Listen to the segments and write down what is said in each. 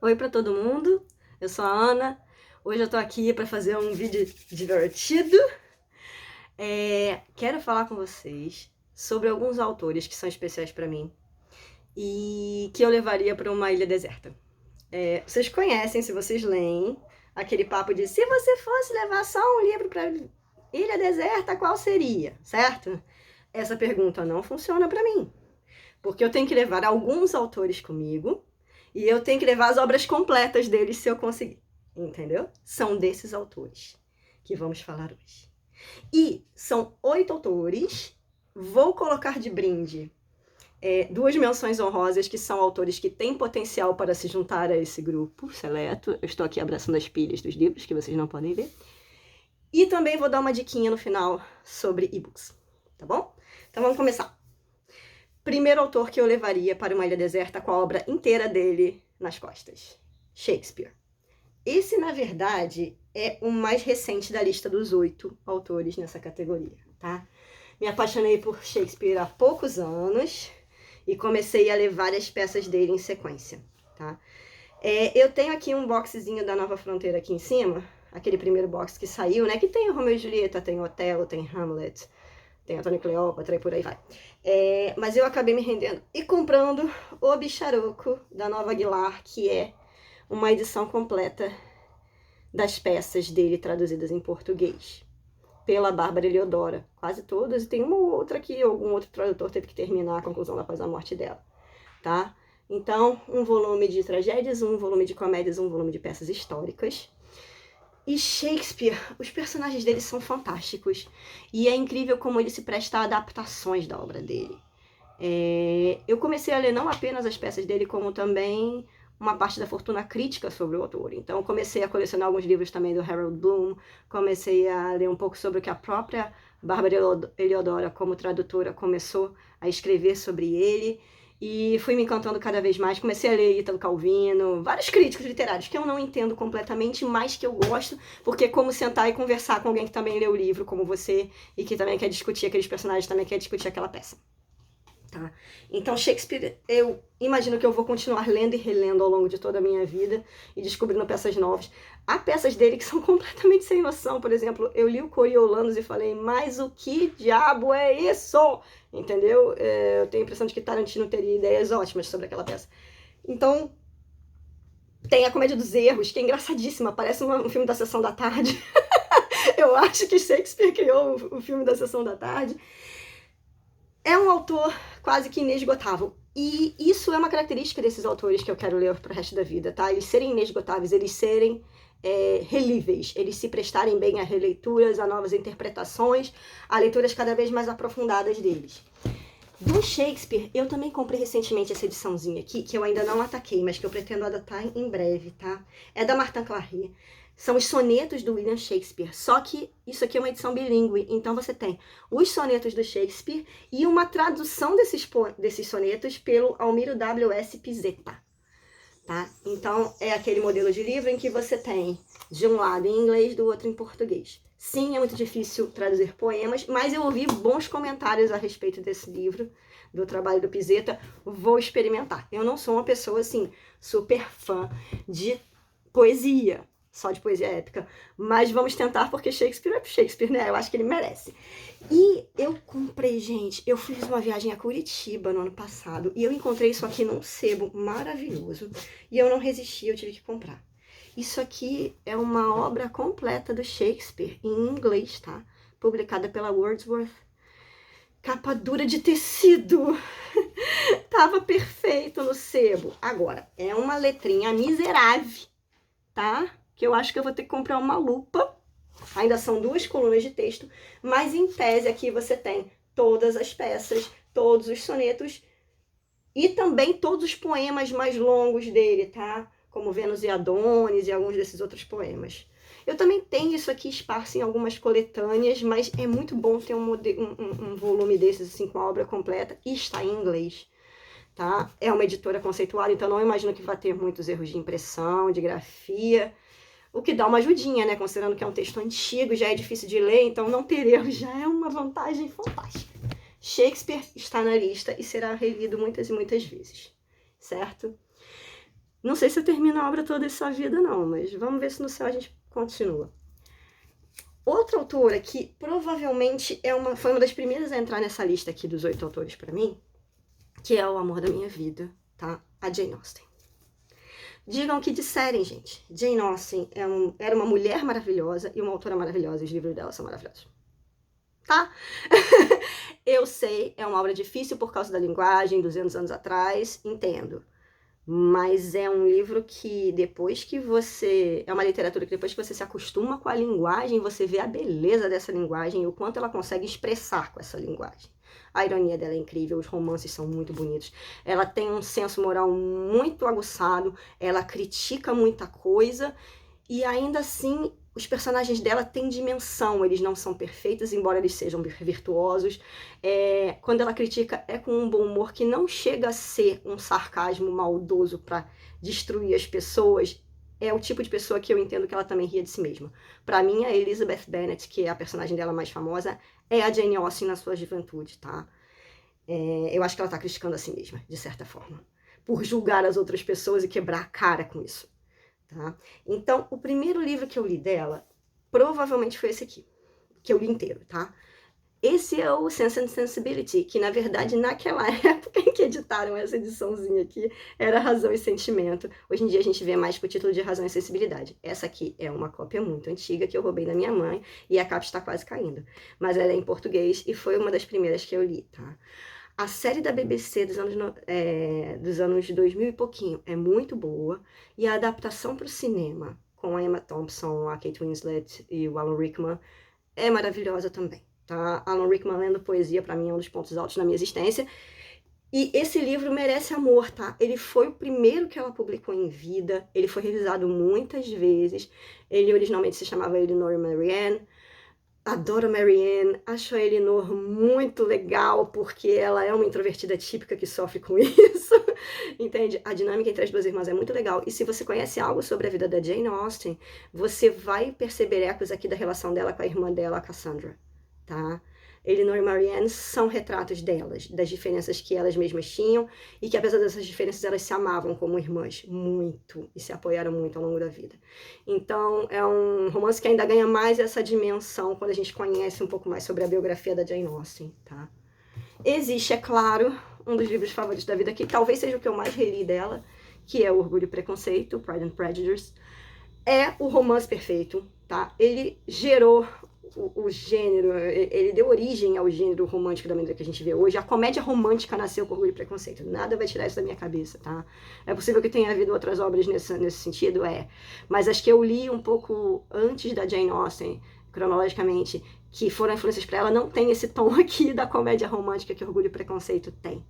Oi para todo mundo, eu sou a Ana. Hoje eu tô aqui para fazer um vídeo divertido. Quero falar com vocês sobre alguns autores que são especiais para mim e que eu levaria para uma ilha deserta. Vocês conhecem, se vocês leem, aquele papo de se você fosse levar só um livro para ilha deserta, qual seria, certo? Essa pergunta não funciona para mim, porque eu tenho que levar alguns autores comigo e eu tenho que levar as obras completas deles se eu conseguir, entendeu? São desses autores que vamos falar hoje. E são 8 autores. Vou colocar de brinde 2 menções honrosas, que são autores que têm potencial para se juntar a esse grupo seleto. Eu estou aqui abraçando as pilhas dos livros, que vocês não podem ver. E também vou dar uma diquinha no final sobre e-books, tá bom? Então vamos começar. Primeiro autor que eu levaria para uma ilha deserta com a obra inteira dele nas costas: Shakespeare. Esse, na verdade, é o mais recente da lista dos 8 autores nessa categoria, tá? Me apaixonei por Shakespeare há poucos anos e comecei a ler várias peças dele em sequência, tá? Eu tenho aqui um boxzinho da Nova Fronteira aqui em cima, aquele primeiro box que saiu, né? Que tem o Romeu e Julieta, tem o Otelo, tem Hamlet, tem Antônio e Cleópatra e por aí vai. Mas eu acabei me rendendo e comprando O Bicharoco, da Nova Aguilar, que é uma edição completa das peças dele traduzidas em português, pela Bárbara Eliodora. Quase todas, e tem uma ou outra que algum outro tradutor teve que terminar a conclusão após a morte dela, tá? Então, um volume de tragédias, um volume de comédias, um volume de peças históricas. E Shakespeare, os personagens dele são fantásticos. E é incrível como ele se presta a adaptações da obra dele. Eu comecei a ler não apenas as peças dele, como também uma parte da fortuna crítica sobre o autor. Então eu comecei a colecionar alguns livros também do Harold Bloom, comecei a ler um pouco sobre o que a própria Bárbara Eliodora, como tradutora, começou a escrever sobre ele. E fui me encantando cada vez mais. Comecei a ler Ítalo Calvino, vários críticos literários que eu não entendo completamente, mas que eu gosto, porque é como sentar e conversar com alguém que também lê o livro, como você, e que também quer discutir aqueles personagens, também quer discutir aquela peça. Tá? Então Shakespeare, eu imagino que eu vou continuar lendo e relendo ao longo de toda a minha vida e descobrindo peças novas. Há peças dele que são completamente sem noção. Por exemplo, eu li o Coriolanus e falei, mas o que diabo é isso? Entendeu? Eu tenho a impressão de que Tarantino teria ideias ótimas sobre aquela peça. Então, tem a Comédia dos Erros, que é engraçadíssima, parece um filme da Sessão da Tarde. Eu acho que Shakespeare criou o filme da Sessão da Tarde. É um autor quase que inesgotável. E isso é uma característica desses autores que eu quero ler pro resto da vida, tá? Eles serem inesgotáveis, eles serem relíveis, eles se prestarem bem a releituras, a novas interpretações, a leituras cada vez mais aprofundadas deles. Do Shakespeare, eu também comprei recentemente essa ediçãozinha aqui, que eu ainda não ataquei, mas que eu pretendo adaptar em breve, tá? É da Martin Claret. São os sonetos do William Shakespeare, só que isso aqui é uma edição bilíngue, então você tem os sonetos do Shakespeare e uma tradução desses sonetos pelo Almiro W.S. Pizzetta, tá? Então é aquele modelo de livro em que você tem de um lado em inglês, do outro em português. Sim, é muito difícil traduzir poemas, mas eu ouvi bons comentários a respeito desse livro, do trabalho do Pizzetta. Vou experimentar. Eu não sou uma pessoa, assim, super fã de poesia, só de poesia épica, mas vamos tentar, porque Shakespeare é Shakespeare, né? Eu acho que ele merece. E eu comprei, gente, eu fiz uma viagem a Curitiba no ano passado e eu encontrei isso aqui num sebo maravilhoso e eu não resisti, eu tive que comprar. Isso aqui é uma obra completa do Shakespeare, em inglês, tá? Publicada pela Wordsworth. Capa dura de tecido. Tava perfeito no sebo. Agora, é uma letrinha miserável, tá? Que eu acho que eu vou ter que comprar uma lupa. Ainda são 2 colunas de texto, mas em tese aqui você tem todas as peças, todos os sonetos e também todos os poemas mais longos dele, tá? Como Vênus e Adonis e alguns desses outros poemas. Eu também tenho isso aqui esparso em algumas coletâneas, mas é muito bom ter um volume desses, assim, com a obra completa, e está em inglês, tá? É uma editora conceituada, então não imagino que vai ter muitos erros de impressão, de grafia, o que dá uma ajudinha, né? Considerando que é um texto antigo, já é difícil de ler, então não ter erros já é uma vantagem fantástica. Shakespeare está na lista e será relido muitas e muitas vezes, certo? Não sei se eu termino a obra toda essa vida, não, mas vamos ver se no céu a gente continua. Outra autora que provavelmente foi uma das primeiras a entrar nessa lista aqui dos 8 autores para mim, que é o amor da minha vida, tá? A Jane Austen. Digam o que disserem, gente. Jane Austen era uma mulher maravilhosa e uma autora maravilhosa. Os livros dela são maravilhosos. Tá? Eu sei, é uma obra difícil por causa da linguagem, 200 anos atrás, entendo. Mas é um livro que depois que você... É uma literatura que depois que você se acostuma com a linguagem, você vê a beleza dessa linguagem e o quanto ela consegue expressar com essa linguagem. A ironia dela é incrível, os romances são muito bonitos. Ela tem um senso moral muito aguçado, ela critica muita coisa e ainda assim os personagens dela têm dimensão, eles não são perfeitos, embora eles sejam virtuosos. Quando ela critica, é com um bom humor que não chega a ser um sarcasmo maldoso para destruir as pessoas. É o tipo de pessoa que eu entendo que ela também ria de si mesma. Para mim, a Elizabeth Bennet, que é a personagem dela mais famosa, é a Jane Austen na sua juventude, tá? Eu acho que ela tá criticando a si mesma, de certa forma, por julgar as outras pessoas e quebrar a cara com isso. Tá? Então, o primeiro livro que eu li dela, provavelmente foi esse aqui, que eu li inteiro, tá? Esse é o Sense and Sensibility, que na verdade naquela época em que editaram essa ediçãozinha aqui, era Razão e Sentimento. Hoje em dia a gente vê mais com o título de Razão e Sensibilidade. Essa aqui é uma cópia muito antiga que eu roubei da minha mãe e a capa está quase caindo. Mas ela é em português e foi uma das primeiras que eu li, tá? A série da BBC dos anos 2000 e pouquinho é muito boa. E a adaptação para o cinema, com a Emma Thompson, a Kate Winslet e o Alan Rickman, é maravilhosa também. Tá? Alan Rickman lendo poesia, para mim, é um dos pontos altos da minha existência. E esse livro merece amor, tá? Ele foi o primeiro que ela publicou em vida. Ele foi revisado muitas vezes. Ele originalmente se chamava Elinor Marianne. Adoro a Marianne, acho a Elinor muito legal, porque ela é uma introvertida típica que sofre com isso, entende? A dinâmica entre as duas irmãs é muito legal, e se você conhece algo sobre a vida da Jane Austen, você vai perceber ecos aqui da relação dela com a irmã dela, a Cassandra, tá? Elinor e Marianne são retratos delas, das diferenças que elas mesmas tinham, e que apesar dessas diferenças elas se amavam como irmãs, muito, e se apoiaram muito ao longo da vida. Então é um romance que ainda ganha mais essa dimensão quando a gente conhece um pouco mais sobre a biografia da Jane Austen, tá? Existe, é claro, um dos livros favoritos da vida, que talvez seja o que eu mais reli dela, que é o Orgulho e Preconceito, Pride and Prejudice. É o romance perfeito, tá? Ele gerou o gênero, ele deu origem ao gênero romântico da maneira que a gente vê hoje. A comédia romântica nasceu com Orgulho e Preconceito. Nada vai tirar isso da minha cabeça, tá? É possível que tenha havido outras obras nesse sentido, mas as que eu li um pouco antes da Jane Austen, cronologicamente, que foram influências para ela, não tem esse tom aqui da comédia romântica que Orgulho e Preconceito tem.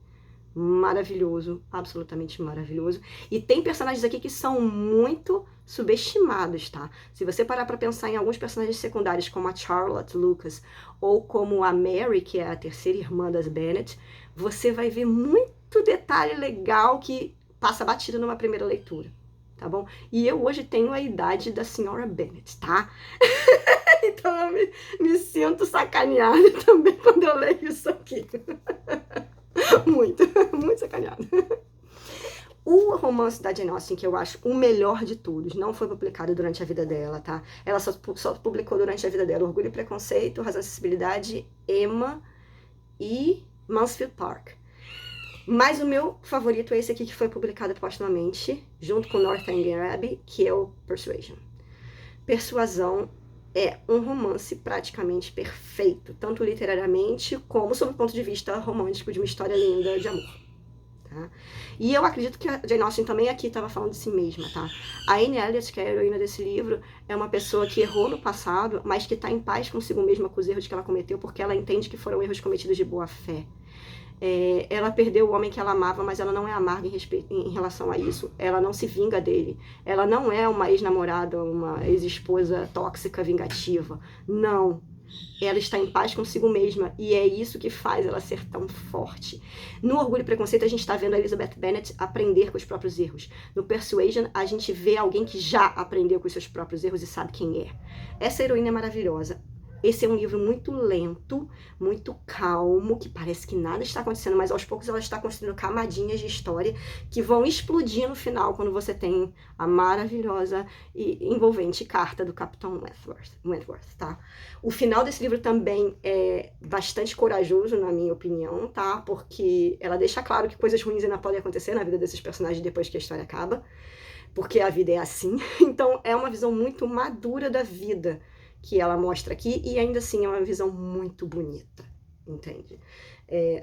Maravilhoso, absolutamente maravilhoso. E tem personagens aqui que são muito subestimados, tá? Se você parar pra pensar em alguns personagens secundários, como a Charlotte Lucas, ou como a Mary, que é a terceira irmã das Bennet, você vai ver muito detalhe legal que passa batido numa primeira leitura, tá bom? E eu hoje tenho a idade da senhora Bennet, tá? Então eu me sinto sacaneada também quando eu leio isso aqui. Muito, muito sacaneado. O romance da Jane Austen, que eu acho o melhor de todos, não foi publicado durante a vida dela, tá? Ela só publicou durante a vida dela Orgulho e Preconceito, Razão e Sensibilidade, Emma e Mansfield Park. Mas o meu favorito é esse aqui que foi publicado postumamente, junto com Northanger Abbey, que é o Persuasion. Persuasão é um romance praticamente perfeito, tanto literariamente como sob o ponto de vista romântico de uma história linda de amor. Tá? E eu acredito que a Jane Austen também aqui estava falando de si mesma, tá? A Anne Elliot, que é a heroína desse livro, é uma pessoa que errou no passado, mas que está em paz consigo mesma com os erros que ela cometeu, porque ela entende que foram erros cometidos de boa fé. Ela perdeu o homem que ela amava, mas ela não é amarga em relação a isso. Ela não se vinga dele. Ela não é uma ex-namorada, uma ex-esposa tóxica, vingativa. Não. Ela está em paz consigo mesma. E é isso que faz ela ser tão forte. No Orgulho e Preconceito, a gente está vendo a Elizabeth Bennet aprender com os próprios erros. No Persuasion, a gente vê alguém que já aprendeu com os seus próprios erros e sabe quem é. Essa heroína é maravilhosa. Esse é um livro muito lento, muito calmo, que parece que nada está acontecendo, mas aos poucos ela está construindo camadinhas de história que vão explodir no final, quando você tem a maravilhosa e envolvente carta do Capitão Wentworth, tá? O final desse livro também é bastante corajoso, na minha opinião, tá? Porque ela deixa claro que coisas ruins ainda podem acontecer na vida desses personagens depois que a história acaba, porque a vida é assim. Então é uma visão muito madura da vida que ela mostra aqui, e ainda assim é uma visão muito bonita, entende?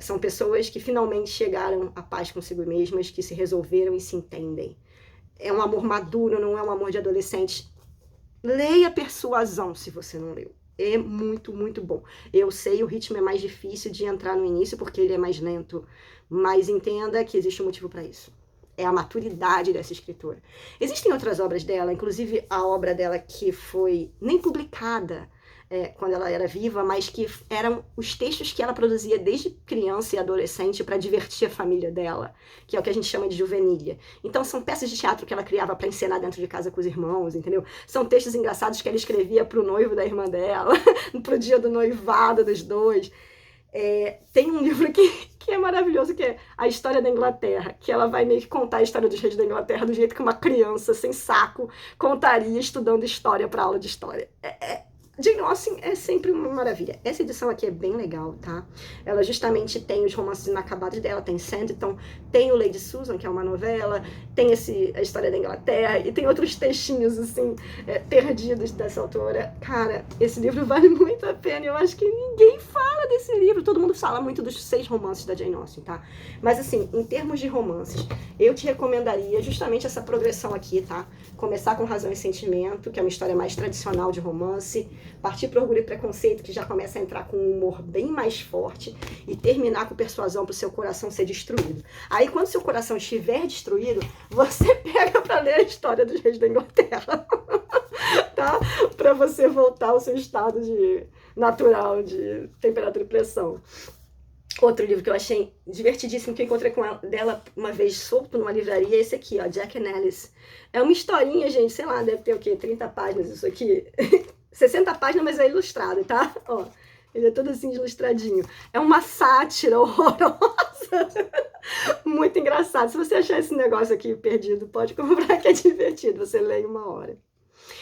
São pessoas que finalmente chegaram à paz consigo mesmas, que se resolveram e se entendem. É um amor maduro, não é um amor de adolescente. Leia Persuasão, se você não leu. É muito, muito bom. Eu sei, o ritmo é mais difícil de entrar no início, porque ele é mais lento, mas entenda que existe um motivo para isso. É a maturidade dessa escritora. Existem outras obras dela, inclusive a obra dela que foi nem publicada quando ela era viva, mas que eram os textos que ela produzia desde criança e adolescente para divertir a família dela, que é o que a gente chama de juvenília. Então são peças de teatro que ela criava para encenar dentro de casa com os irmãos, entendeu? São textos engraçados que ela escrevia para o noivo da irmã dela, pro dia do noivado dos dois. Tem um livro que é maravilhoso, que é A História da Inglaterra, que ela vai meio que contar a história dos reis da Inglaterra do jeito que uma criança sem saco contaria estudando história para aula de história. Jane Austen é sempre uma maravilha. Essa edição aqui é bem legal, tá? Ela justamente tem os romances inacabados dela, tem Sanditon, tem o Lady Susan, que é uma novela, tem a História da Inglaterra, e tem outros textinhos, assim, perdidos dessa autora. Cara, esse livro vale muito a pena, eu acho que ninguém fala desse livro. Todo mundo fala muito dos 6 romances da Jane Austen, tá? Mas, assim, em termos de romances, eu te recomendaria justamente essa progressão aqui, tá? Começar com Razão e Sentimento, que é uma história mais tradicional de romance, partir para Orgulho e Preconceito, que já começa a entrar com um humor bem mais forte, e terminar com Persuasão para o seu coração ser destruído. Aí, quando seu coração estiver destruído, você pega para ler a história dos reis da Inglaterra, tá? Para você voltar ao seu estado natural de temperatura e pressão. Outro livro que eu achei divertidíssimo, que eu encontrei com dela uma vez solto numa livraria, é esse aqui, ó, Jack and Alice. É uma historinha, gente, sei lá, deve ter o quê? 30 páginas isso aqui. 60 páginas, mas é ilustrado, tá? Ó, ele é todo assim ilustradinho. É uma sátira horrorosa. Muito engraçado. Se você achar esse negócio aqui perdido, pode comprar, que é divertido. Você lê em uma hora.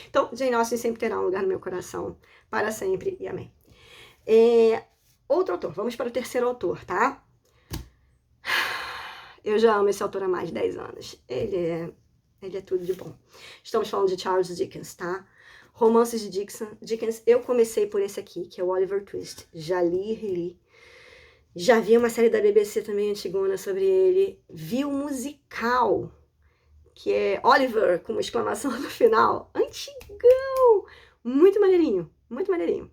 Então, Jane Austen sempre terá um lugar no meu coração, para sempre, e amém. Outro autor, vamos para o terceiro autor, tá? Eu já amo esse autor há mais de 10 anos. Ele é tudo de bom. Estamos falando de Charles Dickens, tá? Romances de Dickens, eu comecei por esse aqui, que é o Oliver Twist. Já li e reli. Já vi uma série da BBC também antigona sobre ele. Vi o musical, que é Oliver, com uma exclamação no final. Antigão! Muito maneirinho, muito maneirinho.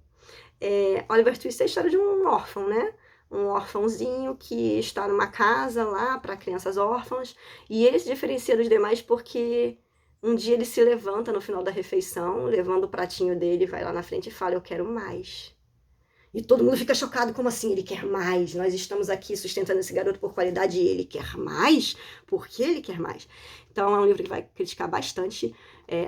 Oliver Twist é a história de um órfão, né? Um órfãozinho que está numa casa lá para crianças órfãs, e ele se diferencia dos demais porque um dia ele se levanta no final da refeição, levando o pratinho dele, vai lá na frente e fala: eu quero mais. E todo mundo fica chocado, como assim? Ele quer mais? Nós estamos aqui sustentando esse garoto por qualidade e ele quer mais? Por que ele quer mais? Então é um livro que vai criticar bastante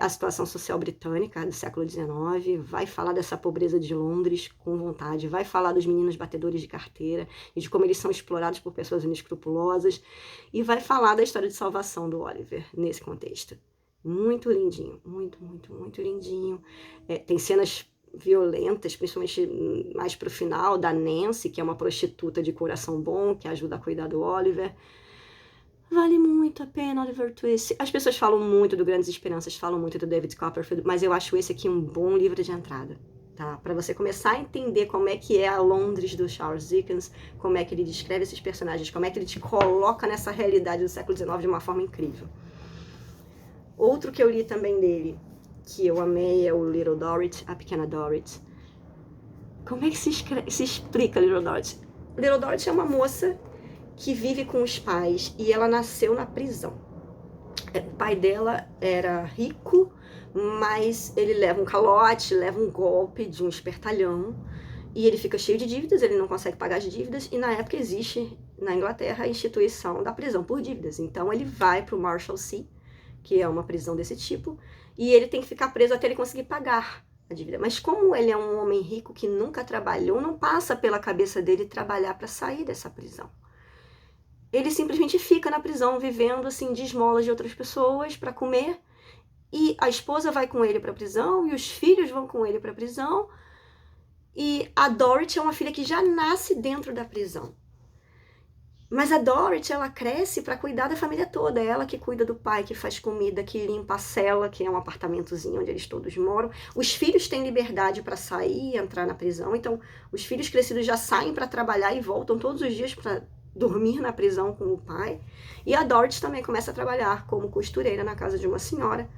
a situação social britânica do século XIX, vai falar dessa pobreza de Londres com vontade, vai falar dos meninos batedores de carteira e de como eles são explorados por pessoas inescrupulosas, e vai falar da história de salvação do Oliver nesse contexto. Muito lindinho, muito, muito, muito lindinho. Tem cenas violentas, principalmente mais pro final, da Nancy, que é uma prostituta de coração bom, que ajuda a cuidar do Oliver. Vale muito a pena, Oliver Twist. As pessoas falam muito do Grandes Esperanças, falam muito do David Copperfield, mas eu acho esse aqui um bom livro de entrada, tá? Para você começar a entender como é que é a Londres do Charles Dickens, como é que ele descreve esses personagens, como é que ele te coloca nessa realidade do século XIX de uma forma incrível. Outro que eu li também dele, que eu amei, é o Little Dorrit, a Pequena Dorrit. Como é que se explica Little Dorrit? Little Dorrit é uma moça que vive com os pais e ela nasceu na prisão. O pai dela era rico, mas ele leva um calote, leva um golpe de um espertalhão e ele fica cheio de dívidas, ele não consegue pagar as dívidas, e na época existe na Inglaterra a instituição da prisão por dívidas. Então ele vai para o Marshalsea, que é uma prisão desse tipo, e ele tem que ficar preso até ele conseguir pagar a dívida. Mas como ele é um homem rico que nunca trabalhou, não passa pela cabeça dele trabalhar para sair dessa prisão. Ele simplesmente fica na prisão, vivendo assim de esmolas de outras pessoas para comer. E a esposa vai com ele para a prisão, e os filhos vão com ele para a prisão. E a Dorothy é uma filha que já nasce dentro da prisão. Mas a Dorothy, ela cresce para cuidar da família toda. É ela que cuida do pai, que faz comida, que limpa a cela, que é um apartamentozinho onde eles todos moram. Os filhos têm liberdade para sair e entrar na prisão. Então, os filhos crescidos já saem para trabalhar e voltam todos os dias para dormir na prisão com o pai. E a Dorothy também começa a trabalhar como costureira na casa de uma senhora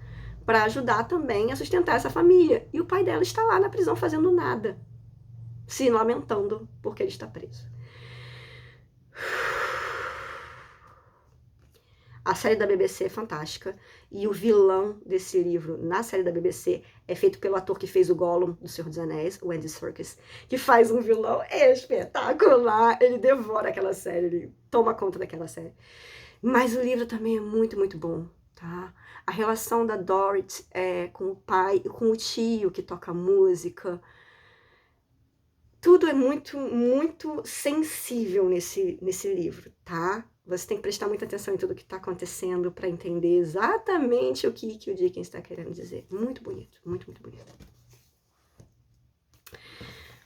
para ajudar também a sustentar essa família. E o pai dela está lá na prisão fazendo nada, se lamentando porque ele está preso. A série da BBC é fantástica, e o vilão desse livro, na série da BBC, é feito pelo ator que fez o Gollum do Senhor dos Anéis, o Andy Serkis, que faz um vilão espetacular. Ele devora aquela série, ele toma conta daquela série. Mas o livro também é muito, muito bom, tá? A relação da Dorothy com o pai e com o tio que toca música. Tudo é muito, muito sensível nesse livro, tá? Você tem que prestar muita atenção em tudo que está acontecendo para entender exatamente o que o Dickens está querendo dizer. Muito bonito, muito, muito bonito.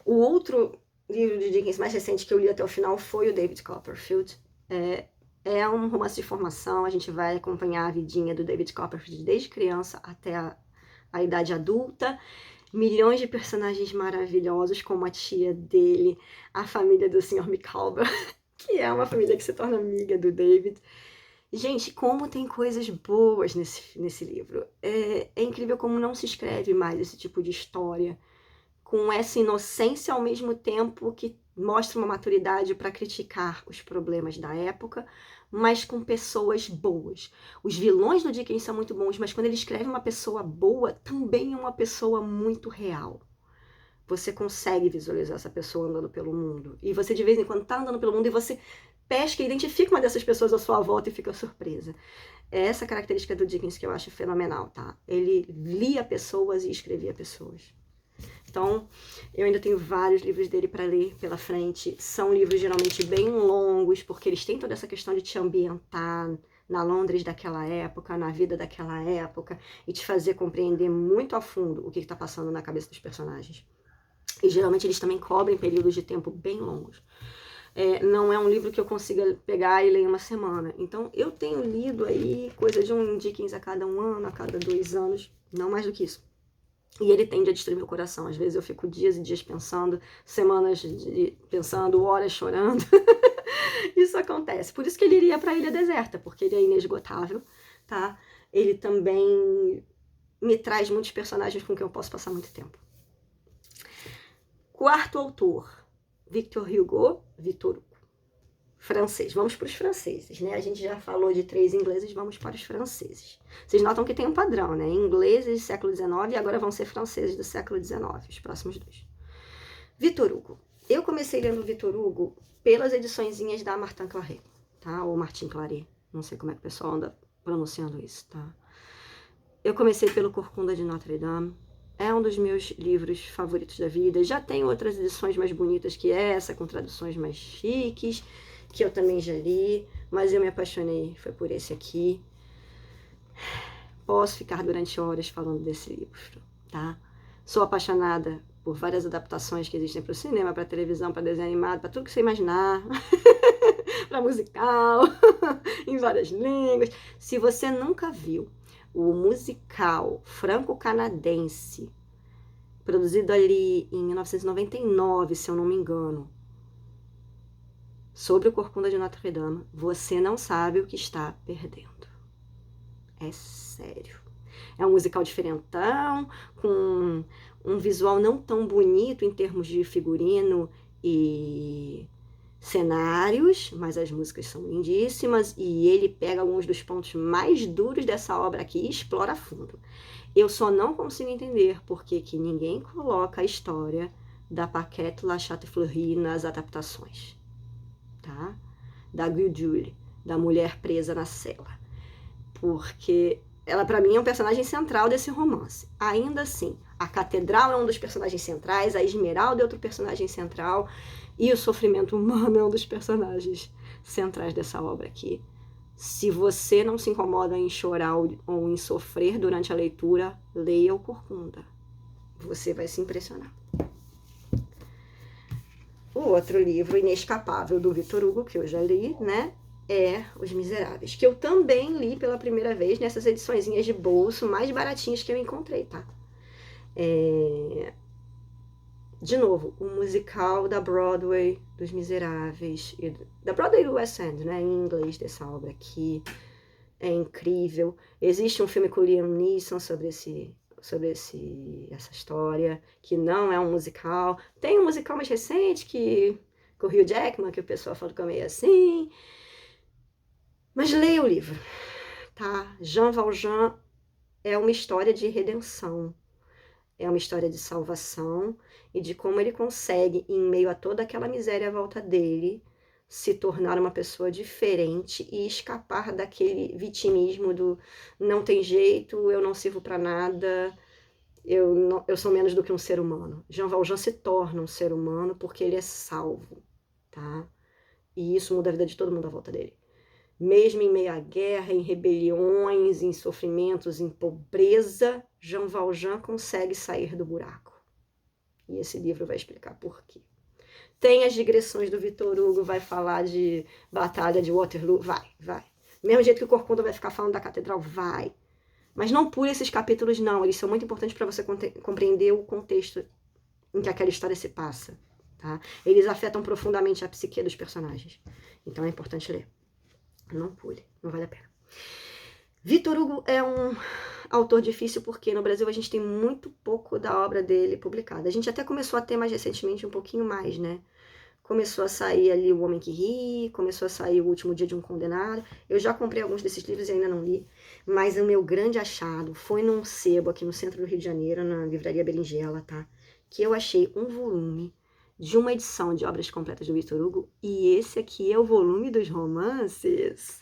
O outro livro de Dickens mais recente que eu li até o final foi o David Copperfield. É um romance de formação, a gente vai acompanhar a vidinha do David Copperfield desde criança até a idade adulta. Milhões de personagens maravilhosos, como a tia dele, a família do Sr. Micawber, que é uma família que se torna amiga do David. Gente, como tem coisas boas nesse livro. É incrível como não se escreve mais esse tipo de história, com essa inocência ao mesmo tempo que mostra uma maturidade para criticar os problemas da época, mas com pessoas boas. Os vilões do Dickens são muito bons, mas quando ele escreve uma pessoa boa, também é uma pessoa muito real. Você consegue visualizar essa pessoa andando pelo mundo. E você, de vez em quando, tá andando pelo mundo e você pesca e identifica uma dessas pessoas à sua volta e fica surpresa. É essa característica do Dickens que eu acho fenomenal, tá? Ele lia pessoas e escrevia pessoas. Então, eu ainda tenho vários livros dele para ler pela frente. São livros geralmente bem longos, porque eles têm toda essa questão de te ambientar na Londres daquela época, na vida daquela época, e te fazer compreender muito a fundo o que está passando na cabeça dos personagens. E geralmente eles também cobrem períodos de tempo bem longos. Não é um livro que eu consiga pegar e ler em uma semana. Então, eu tenho lido aí coisa de um Dickens a cada 1 ano, a cada 2 anos, não mais do que isso. E ele tende a destruir meu coração. Às vezes eu fico dias e dias pensando, semanas pensando, horas chorando. Isso acontece. Por isso que ele iria para a Ilha Deserta, porque ele é inesgotável, tá? Ele também me traz muitos personagens com quem eu posso passar muito tempo. Quarto autor, Victor Hugo, Vitor Hugo. Francês. Vamos para os franceses, né? A gente já falou de 3 ingleses, vamos para os franceses. Vocês notam que tem um padrão, né? Ingleses do século XIX e agora vão ser franceses do século XIX, os próximos 2. Vitor Hugo. Eu comecei lendo Vitor Hugo pelas ediçõezinhas da Martin Claret, tá? Ou Martin Claret, não sei como é que o pessoal anda pronunciando isso, tá? Eu comecei pelo Corcunda de Notre Dame. É um dos meus livros favoritos da vida. Já tem outras edições mais bonitas que essa, com traduções mais chiques, que eu também já li, mas eu me apaixonei, foi por esse aqui. Posso ficar durante horas falando desse livro, tá? Sou apaixonada por várias adaptações que existem para o cinema, para televisão, para desenho animado, para tudo que você imaginar, para musical, em várias línguas. Se você nunca viu o musical franco-canadense, produzido ali em 1999, se eu não me engano, sobre o Corcunda de Notre Dame, você não sabe o que está perdendo. É sério. É um musical diferentão, com um visual não tão bonito em termos de figurino e cenários, mas as músicas são lindíssimas e ele pega alguns dos pontos mais duros dessa obra aqui e explora a fundo. Eu só não consigo entender por que ninguém coloca a história da Paquette La Château-Fleury nas adaptações. Tá? Da Gudule, da mulher presa na cela. Porque ela para mim é um personagem central desse romance. Ainda assim, a Catedral é um dos personagens centrais, a Esmeralda é outro personagem central, e o sofrimento humano é um dos personagens centrais dessa obra aqui. Se você não se incomoda em chorar ou em sofrer durante a leitura, leia o Corcunda. Você vai se impressionar. O outro livro inescapável do Victor Hugo, que eu já li, né, é Os Miseráveis, que eu também li pela primeira vez nessas ediçõezinhas de bolso mais baratinhas que eu encontrei, tá? De novo, o musical da Broadway dos Miseráveis, da Broadway do West End, né, em inglês dessa obra aqui, é incrível. Existe um filme com o Liam Neeson sobre essa história, que não é um musical. Tem um musical mais recente, com o Hugh Jackman, que o pessoal fala que é meio assim. Mas leia o livro, tá? Jean Valjean é uma história de redenção. É uma história de salvação e de como ele consegue, em meio a toda aquela miséria à volta dele, se tornar uma pessoa diferente e escapar daquele vitimismo do não tem jeito, eu não sirvo para nada, eu sou menos do que um ser humano. Jean Valjean se torna um ser humano porque ele é salvo, tá? E isso muda a vida de todo mundo à volta dele. Mesmo em meio à guerra, em rebeliões, em sofrimentos, em pobreza, Jean Valjean consegue sair do buraco. E esse livro vai explicar por quê. Tem as digressões do Victor Hugo, vai falar de Batalha de Waterloo, vai. Mesmo jeito que o Corcunda vai ficar falando da Catedral, vai. Mas não pule esses capítulos, não. Eles são muito importantes para você compreender o contexto em que aquela história se passa. Tá? Eles afetam profundamente a psique dos personagens. Então é importante ler. Não pule, não vale a pena. Victor Hugo é um autor difícil porque no Brasil a gente tem muito pouco da obra dele publicada. A gente até começou a ter mais recentemente um pouquinho mais, né? Começou a sair ali O Homem que Ri, começou a sair O Último Dia de um Condenado. Eu já comprei alguns desses livros e ainda não li, mas o meu grande achado foi num sebo aqui no centro do Rio de Janeiro, na Livraria Berinjela, tá? Que eu achei um volume de uma edição de obras completas do Victor Hugo, e esse aqui é o volume dos romances.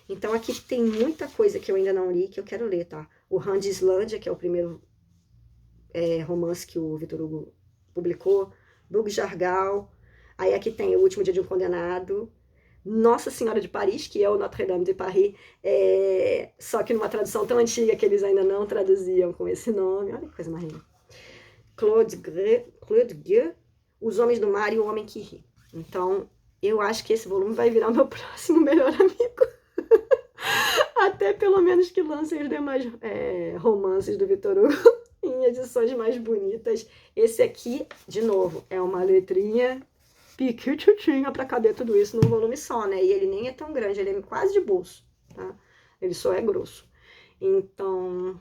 Então aqui tem muita coisa que eu ainda não li, que eu quero ler, tá? O Han de Islândia, que é o primeiro romance que o Victor Hugo publicou, Bug Jargal, aí aqui tem O Último Dia de um Condenado, Nossa Senhora de Paris, que é o Notre-Dame de Paris, só que numa tradução tão antiga que eles ainda não traduziam com esse nome, olha que coisa mais linda. Claude Gueux, Os Homens do Mar e O Homem que Ri. Então, eu acho que esse volume vai virar o meu próximo melhor amigo. Até pelo menos que lancem os demais romances do Victor Hugo em edições mais bonitas. Esse aqui, de novo, é uma letrinha piquititinha para caber tudo isso num volume só, né? E ele nem é tão grande, ele é quase de bolso, tá? Ele só é grosso. Então,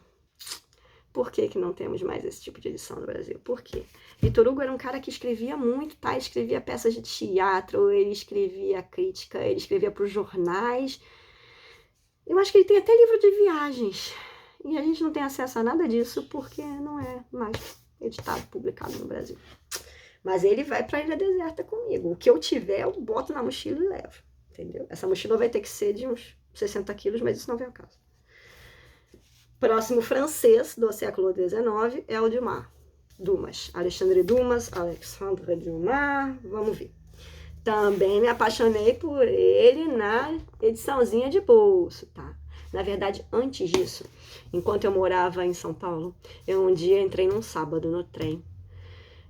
por que não temos mais esse tipo de edição no Brasil? Por quê? Victor Hugo era um cara que escrevia muito, tá? Ele escrevia peças de teatro, ele escrevia crítica, ele escrevia para os jornais. Eu acho que ele tem até livro de viagens. E a gente não tem acesso a nada disso porque não é mais editado, publicado no Brasil. Mas ele vai para a Ilha Deserta comigo. O que eu tiver, eu boto na mochila e levo. Entendeu? Essa mochila vai ter que ser de uns 60 quilos, mas isso não vem ao caso. Próximo francês do século XIX é o Dumas. Alexandre Dumas, vamos ver. Também me apaixonei por ele na ediçãozinha de bolso, tá? Na verdade, antes disso, enquanto eu morava em São Paulo, eu um dia entrei num sábado no trem.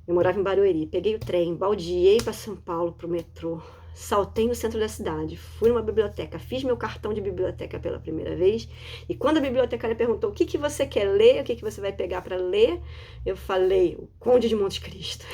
Eu morava em Barueri, peguei o trem, baldeei para São Paulo, pro metrô, saltei no centro da cidade, fui numa biblioteca, fiz meu cartão de biblioteca pela primeira vez, e quando a bibliotecária perguntou o que você quer ler, o que você vai pegar para ler, eu falei, O Conde de Monte Cristo.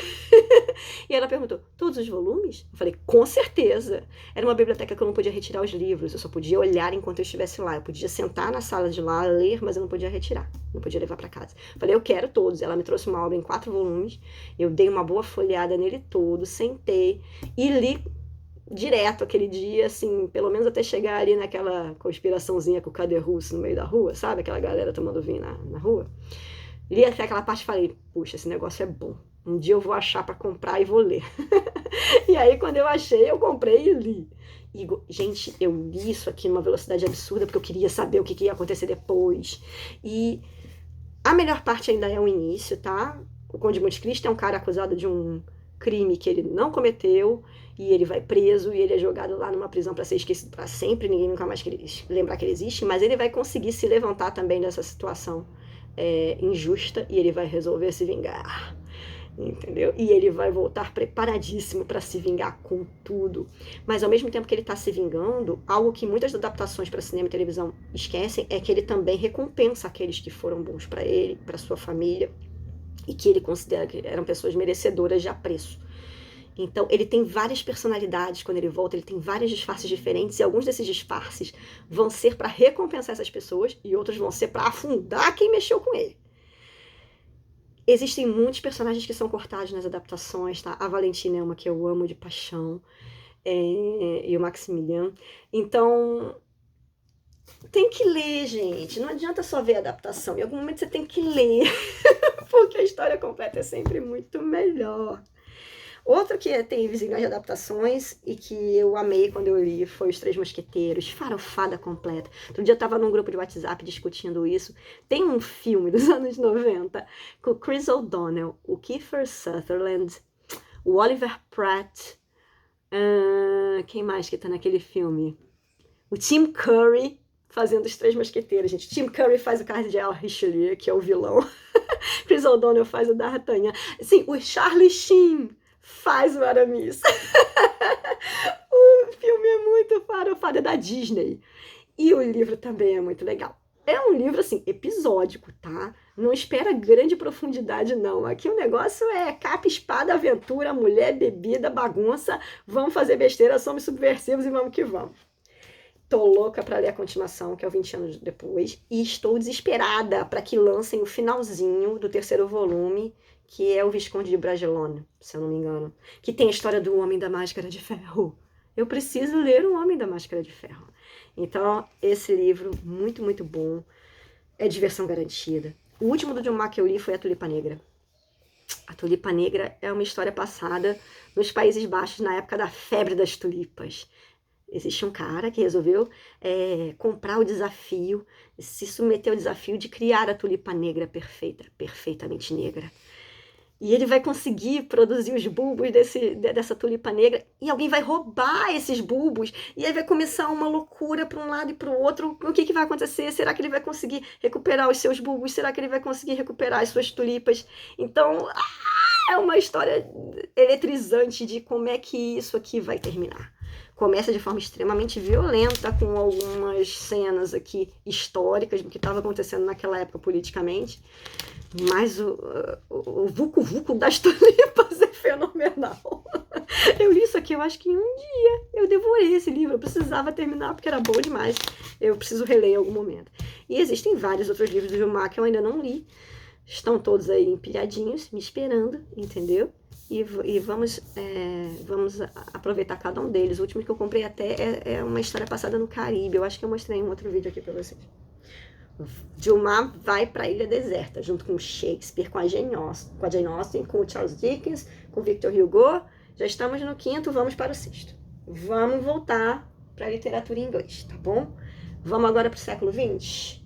E ela perguntou, todos os volumes? Eu falei, com certeza. Era uma biblioteca que eu não podia retirar os livros, eu só podia olhar enquanto eu estivesse lá. Eu podia sentar na sala de lá, ler, mas eu não podia retirar, não podia levar para casa. Eu falei, eu quero todos. Ela me trouxe uma obra em 4 volumes, eu dei uma boa folheada nele todo, sentei e li direto aquele dia, assim, pelo menos até chegar ali naquela conspiraçãozinha com o Caderruço no meio da rua, sabe? Aquela galera tomando vinho na rua. Li até aquela parte e falei, puxa, esse negócio é bom. Um dia eu vou achar para comprar e vou ler. E aí, quando eu achei, eu comprei e li. E, gente, eu li isso aqui numa velocidade absurda, porque eu queria saber o que ia acontecer depois. E a melhor parte ainda é o início, tá? O Conde de Monte Cristo é um cara acusado de um crime que ele não cometeu, e ele vai preso, e ele é jogado lá numa prisão para ser esquecido para sempre, ninguém nunca mais lembrar que ele existe, mas ele vai conseguir se levantar também dessa situação injusta, e ele vai resolver se vingar. Entendeu? E ele vai voltar preparadíssimo para se vingar com tudo. Mas ao mesmo tempo que ele está se vingando, algo que muitas adaptações para cinema e televisão esquecem é que ele também recompensa aqueles que foram bons para ele, para sua família, e que ele considera que eram pessoas merecedoras de apreço. Então, ele tem várias personalidades quando ele volta, ele tem vários disfarces diferentes, e alguns desses disfarces vão ser para recompensar essas pessoas, e outros vão ser para afundar quem mexeu com ele. Existem muitos personagens que são cortados nas adaptações, tá? A Valentina é uma que eu amo de paixão, e o Maximilian. Então, tem que ler, gente. Não adianta só ver a adaptação. Em algum momento você tem que ler, porque a história completa é sempre muito melhor. Outro que tem zilhões de adaptações e que eu amei quando eu li foi Os Três Mosqueteiros, farofada completa. Outro dia eu tava num grupo de WhatsApp discutindo isso. Tem um filme dos anos 90 com o Chris O'Donnell, o Kiefer Sutherland, o Oliver Platt, quem mais que tá naquele filme? O Tim Curry fazendo Os Três Mosqueteiros, gente. Tim Curry faz o Cardeal Richelieu, que é o vilão. Chris O'Donnell faz o D'Artagnan. Sim, o Charlie Sheen faz o Aramis. O filme é muito farofado, é da Disney. E o livro também é muito legal. É um livro, assim, episódico, tá? Não espera grande profundidade, não. Aqui o negócio é capa, espada, aventura, mulher, bebida, bagunça. Vamos fazer besteira, somos subversivos e vamos que vamos. Tô louca para ler a continuação, que é o 20 anos depois. E estou desesperada para que lancem o finalzinho do terceiro volume, que é o Visconde de Bragelonne, se eu não me engano, que tem a história do Homem da Máscara de Ferro. Eu preciso ler o Homem da Máscara de Ferro. Então, esse livro, muito, muito bom. É diversão garantida. O último do John Mack que eu li foi A Tulipa Negra. A Tulipa Negra é uma história passada nos Países Baixos, na época da febre das tulipas. Existe um cara que resolveu comprar o desafio, se submeter ao desafio de criar a tulipa negra perfeita, perfeitamente negra. E ele vai conseguir produzir os bulbos dessa tulipa negra, e alguém vai roubar esses bulbos, e aí vai começar uma loucura para um lado e para o outro. O que vai acontecer? Será que ele vai conseguir recuperar os seus bulbos? Será que ele vai conseguir recuperar as suas tulipas? Então, é uma história eletrizante de como é que isso aqui vai terminar. Começa de forma extremamente violenta, com algumas cenas aqui históricas do que estava acontecendo naquela época politicamente, mas o vucu-vucu das tulipas é fenomenal. Eu li isso aqui, eu acho que em um dia. Eu devorei esse livro, eu precisava terminar porque era bom demais. Eu preciso reler em algum momento. E existem vários outros livros do Gilmar que eu ainda não li. Estão todos aí empilhadinhos, me esperando, entendeu? E vamos aproveitar cada um deles. O último que eu comprei até é uma história passada no Caribe. Eu acho que eu mostrei em um outro vídeo aqui pra vocês. Gilmar vai para a Ilha Deserta, junto com Shakespeare, com a Jane Austen, com o Charles Dickens, com o Victor Hugo. Já estamos no 5º, vamos para o 6º. Vamos voltar para a literatura em inglês, tá bom? Vamos agora para o século XX?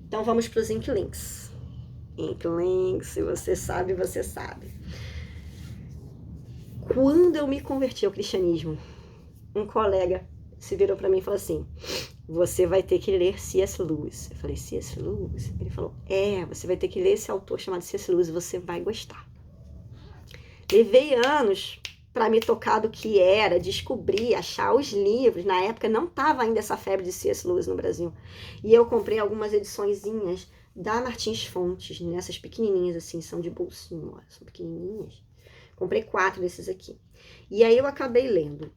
Então vamos para os Inklings. Inklings, se você sabe, você sabe. Quando eu me converti ao cristianismo, um colega se virou para mim e falou assim: você vai ter que ler C.S. Lewis. Eu falei, C.S. Lewis? Ele falou, você vai ter que ler esse autor chamado C.S. Lewis, você vai gostar. Levei anos para me tocar do que era, descobrir, achar os livros. Na época não estava ainda essa febre de C.S. Lewis no Brasil. E eu comprei algumas ediçõezinhas da Martins Fontes, nessas pequenininhas assim, são de bolsinho, ó, são pequenininhas. Comprei 4 desses aqui. E aí eu acabei lendo.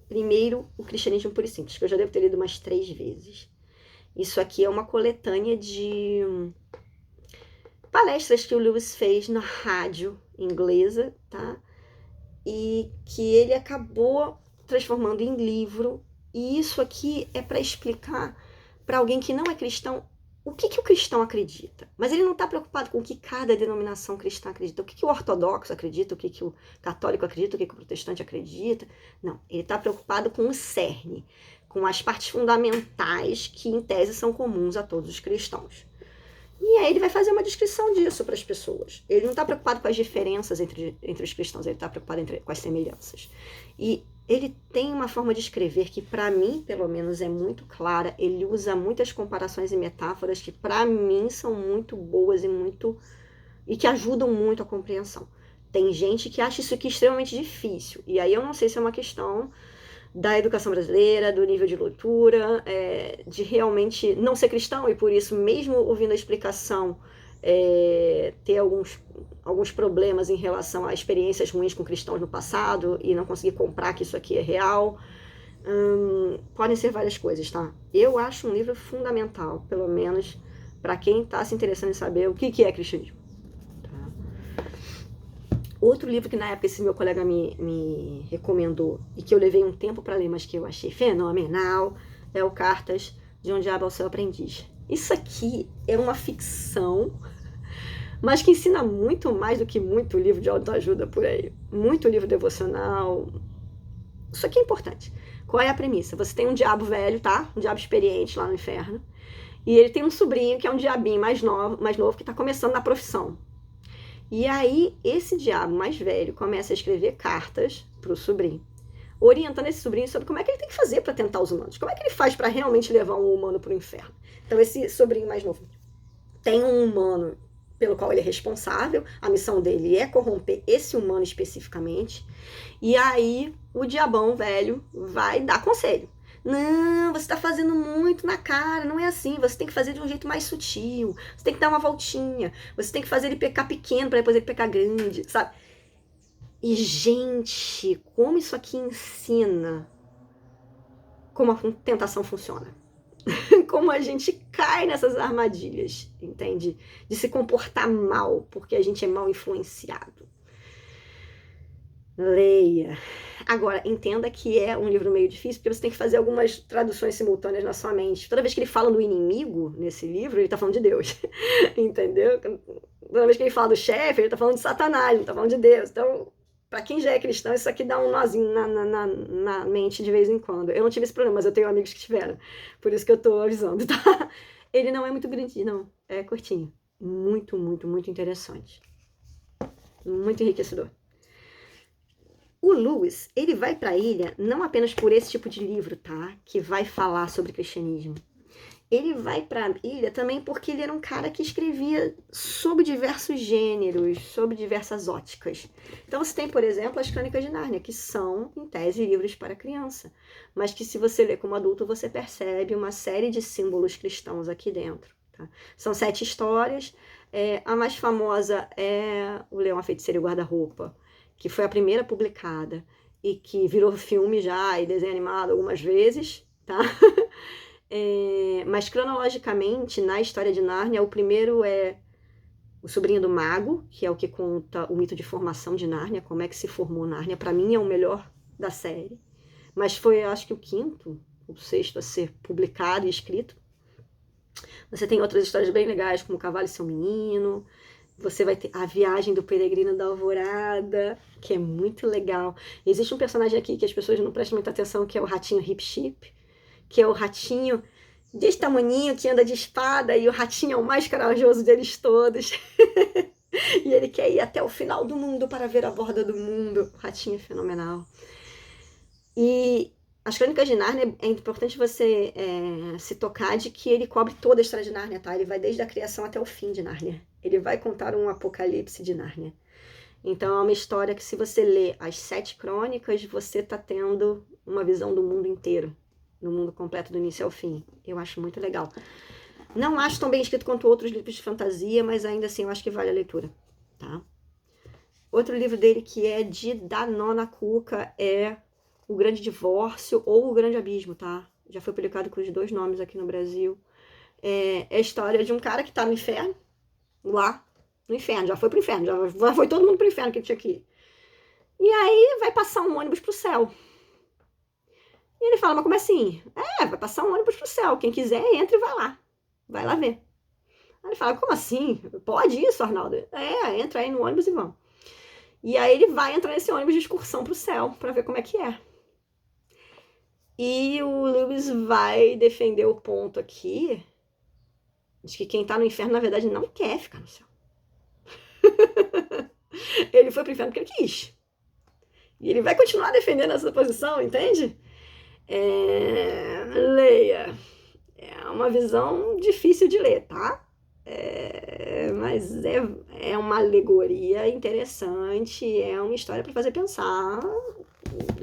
Primeiro, o Cristianismo Puro e Simples, que eu já devo ter lido umas 3 vezes. Isso aqui é uma coletânea de palestras que o Lewis fez na rádio inglesa, tá? E que ele acabou transformando em livro. E isso aqui é para explicar para alguém que não é cristão o que o cristão acredita. Mas ele não está preocupado com o que cada denominação cristã acredita. O que o ortodoxo acredita, o que o católico acredita, o que o protestante acredita. Não, ele está preocupado com o cerne, com as partes fundamentais que, em tese, são comuns a todos os cristãos. E aí ele vai fazer uma descrição disso para as pessoas. Ele não está preocupado com as diferenças entre os cristãos, ele está preocupado com as semelhanças. E ele tem uma forma de escrever que, para mim, pelo menos, é muito clara. Ele usa muitas comparações e metáforas que, para mim, são muito boas e que ajudam muito a compreensão. Tem gente que acha isso aqui extremamente difícil. E aí eu não sei se é uma questão da educação brasileira, do nível de leitura, de realmente não ser cristão e por isso, mesmo ouvindo a explicação, ter alguns problemas em relação a experiências ruins com cristãos no passado e não conseguir comprar que isso aqui é real. Podem ser várias coisas, tá? Eu acho um livro fundamental, pelo menos para quem está se interessando em saber o que é cristianismo. Outro livro que na época esse meu colega me recomendou e que eu levei um tempo para ler, mas que eu achei fenomenal, é o Cartas de um Diabo ao Seu Aprendiz. Isso aqui é uma ficção, mas que ensina muito mais do que muito livro de autoajuda por aí. Muito livro devocional. Isso aqui é importante. Qual é a premissa? Você tem um diabo velho, tá? Um diabo experiente lá no inferno. E ele tem um sobrinho que é um diabinho mais novo que está começando na profissão. E aí, esse diabo mais velho começa a escrever cartas para o sobrinho, orientando esse sobrinho sobre como é que ele tem que fazer para tentar os humanos. Como é que ele faz para realmente levar um humano para o inferno. Então, esse sobrinho mais novo tem um humano pelo qual ele é responsável. A missão dele é corromper esse humano especificamente. E aí, o diabão velho vai dar conselho. Não, você está fazendo muito na cara, não é assim. Você tem que fazer de um jeito mais sutil. Você tem que dar uma voltinha. Você tem que fazer ele pecar pequeno para depois ele pecar grande, sabe? E, gente, como isso aqui ensina como a tentação funciona. Como a gente cai nessas armadilhas, entende? De se comportar mal, porque a gente é mal influenciado. Leia. Agora, entenda que é um livro meio difícil, porque você tem que fazer algumas traduções simultâneas na sua mente. Toda vez que ele fala do inimigo nesse livro, ele tá falando de Deus. Entendeu? Toda vez que ele fala do chefe, ele tá falando de Satanás, não tá falando de Deus. Então, pra quem já é cristão, isso aqui dá um nozinho na mente de vez em quando. Eu não tive esse problema, mas eu tenho amigos que tiveram. Por isso que eu tô avisando, tá? Ele não é muito grandinho, não. É curtinho. Muito, muito, muito interessante. Muito enriquecedor. O Lewis, ele vai para a ilha não apenas por esse tipo de livro, tá? Que vai falar sobre cristianismo. Ele vai para a ilha também porque ele era um cara que escrevia sobre diversos gêneros, sobre diversas óticas. Então você tem, por exemplo, as Crônicas de Nárnia, que são, em tese, livros para criança. Mas que se você lê como adulto, você percebe uma série de símbolos cristãos aqui dentro. Tá? São 7 histórias. A mais famosa é O Leão, a Feiticeira e o Guarda-Roupa, que foi a primeira publicada e que virou filme já e desenho animado algumas vezes, tá? Mas cronologicamente, na história de Nárnia, o primeiro é O Sobrinho do Mago, que é o que conta o mito de formação de Nárnia, como é que se formou Nárnia. Para mim é o melhor da série, mas foi, acho que o 5º, o 6º a ser publicado e escrito. Você tem outras histórias bem legais, como O Cavalo e Seu Menino. Você vai ter A Viagem do Peregrino da Alvorada, que é muito legal. Existe um personagem aqui que as pessoas não prestam muita atenção, que é o ratinho Hip Chip, que é o ratinho desse tamaninho que anda de espada, e o ratinho é o mais corajoso deles todos. E ele quer ir até o final do mundo para ver a borda do mundo. O ratinho é fenomenal. E as Crônicas de Nárnia, é importante você se tocar de que ele cobre toda a história de Nárnia, tá? Ele vai desde a criação até o fim de Nárnia. Ele vai contar um apocalipse de Nárnia. Então é uma história que, se você lê as 7 crônicas, você tá tendo uma visão do mundo inteiro, do mundo completo, do início ao fim. Eu acho muito legal. Não acho tão bem escrito quanto outros livros de fantasia, mas ainda assim eu acho que vale a leitura, tá? Outro livro dele que é de dar nó na cuca é O Grande Divórcio ou O Grande Abismo, tá? Já foi publicado com os 2 nomes aqui no Brasil. É a história de um cara que tá no inferno, lá no inferno, já foi pro inferno, já foi todo mundo pro inferno que tinha aqui. E aí vai passar um ônibus pro céu. E ele fala, mas como assim? Vai passar um ônibus pro céu, quem quiser entra e vai lá ver. Aí ele fala, como assim? Pode isso, Arnaldo? Entra aí no ônibus e vamos. E aí ele vai entrar nesse ônibus de excursão pro céu, pra ver como é que é. E o Lewis vai defender o ponto aqui de que quem tá no inferno, na verdade, não quer ficar no céu. Ele foi pro inferno porque ele quis. E ele vai continuar defendendo essa posição, entende? Leia. É uma visão difícil de ler, tá? Mas é uma alegoria interessante, é uma história para fazer pensar.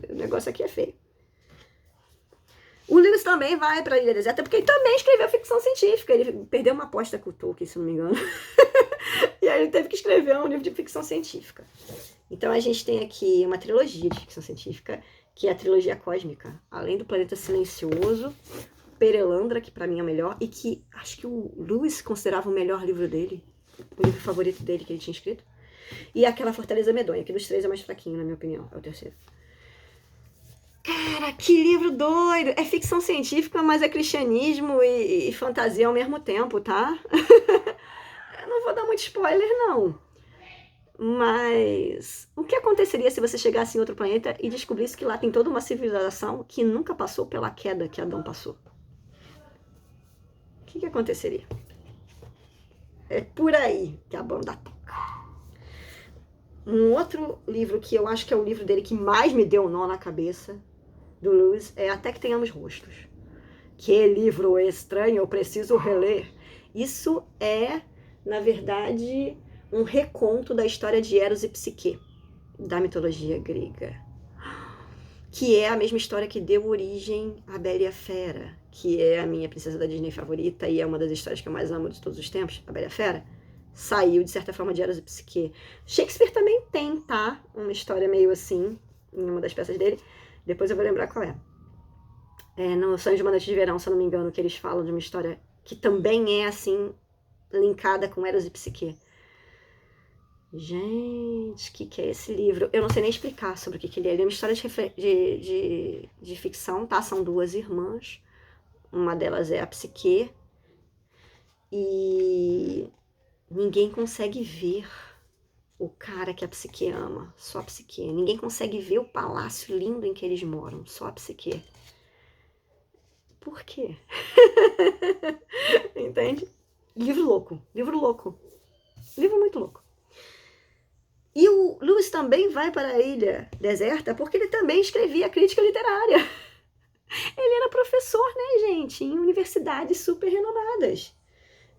O negócio aqui é feio. O Lewis também vai para a Ilha Deserta porque ele também escreveu ficção científica. Ele perdeu uma aposta com o Tolkien, se não me engano. E aí ele teve que escrever um livro de ficção científica. Então a gente tem aqui uma trilogia de ficção científica, que é a trilogia cósmica. Além do Planeta Silencioso, Perelandra, que pra mim é o melhor, e que acho que o Lewis considerava o melhor livro dele, o livro favorito dele que ele tinha escrito. E aquela Fortaleza Medonha, que dos três é mais fraquinho, na minha opinião, é o terceiro. Cara, que livro doido! É ficção científica, mas é cristianismo e fantasia ao mesmo tempo, tá? Eu não vou dar muito spoiler, não. Mas o que aconteceria se você chegasse em outro planeta e descobrisse que lá tem toda uma civilização que nunca passou pela queda que Adão passou? O que aconteceria? É por aí que a banda toca. Um outro livro que eu acho que é o livro dele que mais me deu um nó na cabeça, do Lewis, é Até que Tenhamos Rostos. Que livro estranho, eu preciso reler. Isso é, na verdade, um reconto da história de Eros e Psique, da mitologia grega. Que é a mesma história que deu origem à Bela e a Fera, que é a minha princesa da Disney favorita e é uma das histórias que eu mais amo de todos os tempos, a Bela e a Fera. Saiu, de certa forma, de Eros e Psique. Shakespeare também tem, tá? Uma história meio assim, em uma das peças dele. Depois eu vou lembrar qual é. No Sonho de uma Noite de Verão, se eu não me engano, que eles falam de uma história que também é, assim, linkada com Eros e Psique. Gente, o que é esse livro? Eu não sei nem explicar sobre o que ele é. Ele é uma história de ficção, tá? São duas irmãs. Uma delas é a Psique. E ninguém consegue ver o cara que a Psique ama. Só a Psique. Ninguém consegue ver o palácio lindo em que eles moram. Só a Psique. Por quê? Entende? Livro louco. Livro louco. Livro muito louco. E o Lewis também vai para a Ilha Deserta porque ele também escrevia crítica literária. Ele era professor, né, gente, em universidades super renomadas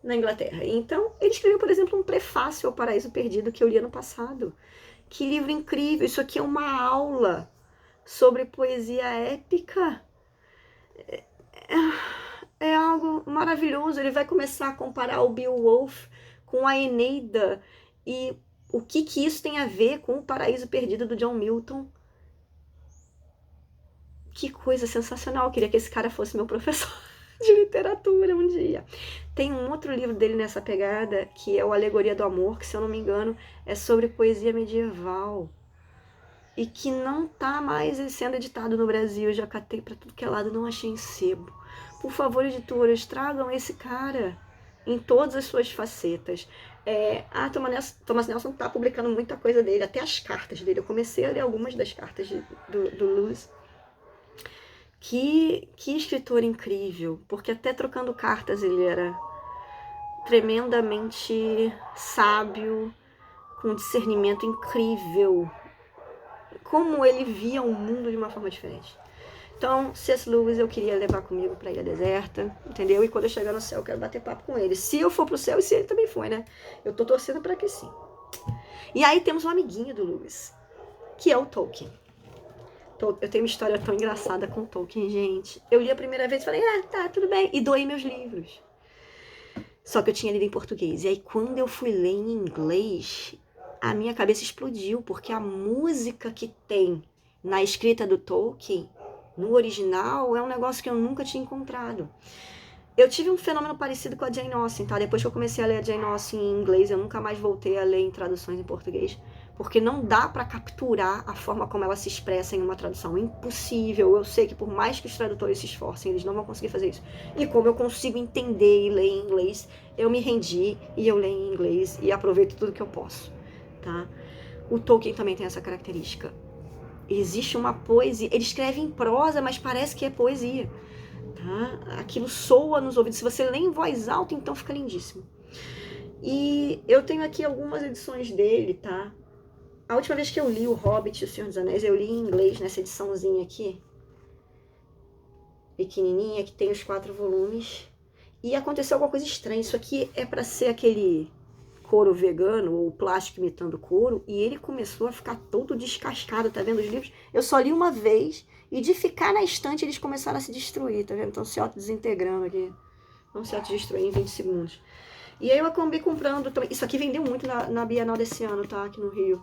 na Inglaterra. Então, ele escreveu, por exemplo, um prefácio ao Paraíso Perdido que eu li ano passado. Que livro incrível! Isso aqui é uma aula sobre poesia épica. É algo maravilhoso. Ele vai começar a comparar o Beowulf com a Eneida e o que isso tem a ver com o Paraíso Perdido do John Milton. Que coisa sensacional. Eu queria que esse cara fosse meu professor de literatura um dia. Tem um outro livro dele nessa pegada, que é o Alegoria do Amor, que, se eu não me engano, é sobre poesia medieval. E que não tá mais sendo editado no Brasil. Eu já catei pra tudo que é lado, não achei em sebo. Por favor, editoras, tragam esse cara em todas as suas facetas. Thomas Nelson tá publicando muita coisa dele, até as cartas dele. Eu comecei a ler algumas das cartas do Lewis. Que escritor incrível, porque até trocando cartas ele era tremendamente sábio, com discernimento incrível. Como ele via o mundo de uma forma diferente. Então, C.S. Lewis eu queria levar comigo pra Ilha Deserta, entendeu? E quando eu chegar no céu eu quero bater papo com ele. Se eu for pro céu e se ele também foi, né? Eu tô torcendo pra que sim. E aí temos um amiguinho do Lewis, que é o Tolkien. Eu tenho uma história tão engraçada com Tolkien, gente. Eu li a primeira vez e falei, tá, tudo bem. E doei meus livros. Só que eu tinha lido em português. E aí, quando eu fui ler em inglês, a minha cabeça explodiu. Porque a música que tem na escrita do Tolkien, no original, é um negócio que eu nunca tinha encontrado. Eu tive um fenômeno parecido com a Jane Austen, tá? Depois que eu comecei a ler a Jane Austen em inglês, eu nunca mais voltei a ler em traduções em português. porque não dá para capturar a forma como ela se expressa em uma tradução. Impossível. Eu sei que por mais que os tradutores se esforcem, eles não vão conseguir fazer isso. E como eu consigo entender e ler em inglês, eu me rendi e eu leio em inglês e aproveito tudo que eu posso, tá? O Tolkien também tem essa característica. Existe uma poesia. Ele escreve em prosa, mas parece que é poesia, tá? Aquilo soa nos ouvidos. Se você lê em voz alta, então fica lindíssimo. E eu tenho aqui algumas edições dele, tá? A última vez que eu li O Hobbit e O Senhor dos Anéis, eu li em inglês, nessa ediçãozinha aqui, pequenininha, que tem os 4 volumes. E aconteceu alguma coisa estranha. Isso aqui é para ser aquele couro vegano, ou plástico imitando couro, e ele começou a ficar todo descascado, tá vendo os livros? Eu só li uma vez, e de ficar na estante eles começaram a se destruir, tá vendo? Estão se autodesintegrando aqui. Vão se autodestruir em 20 segundos. E aí eu acabei comprando também. Isso aqui vendeu muito na Bienal desse ano, tá? Aqui no Rio.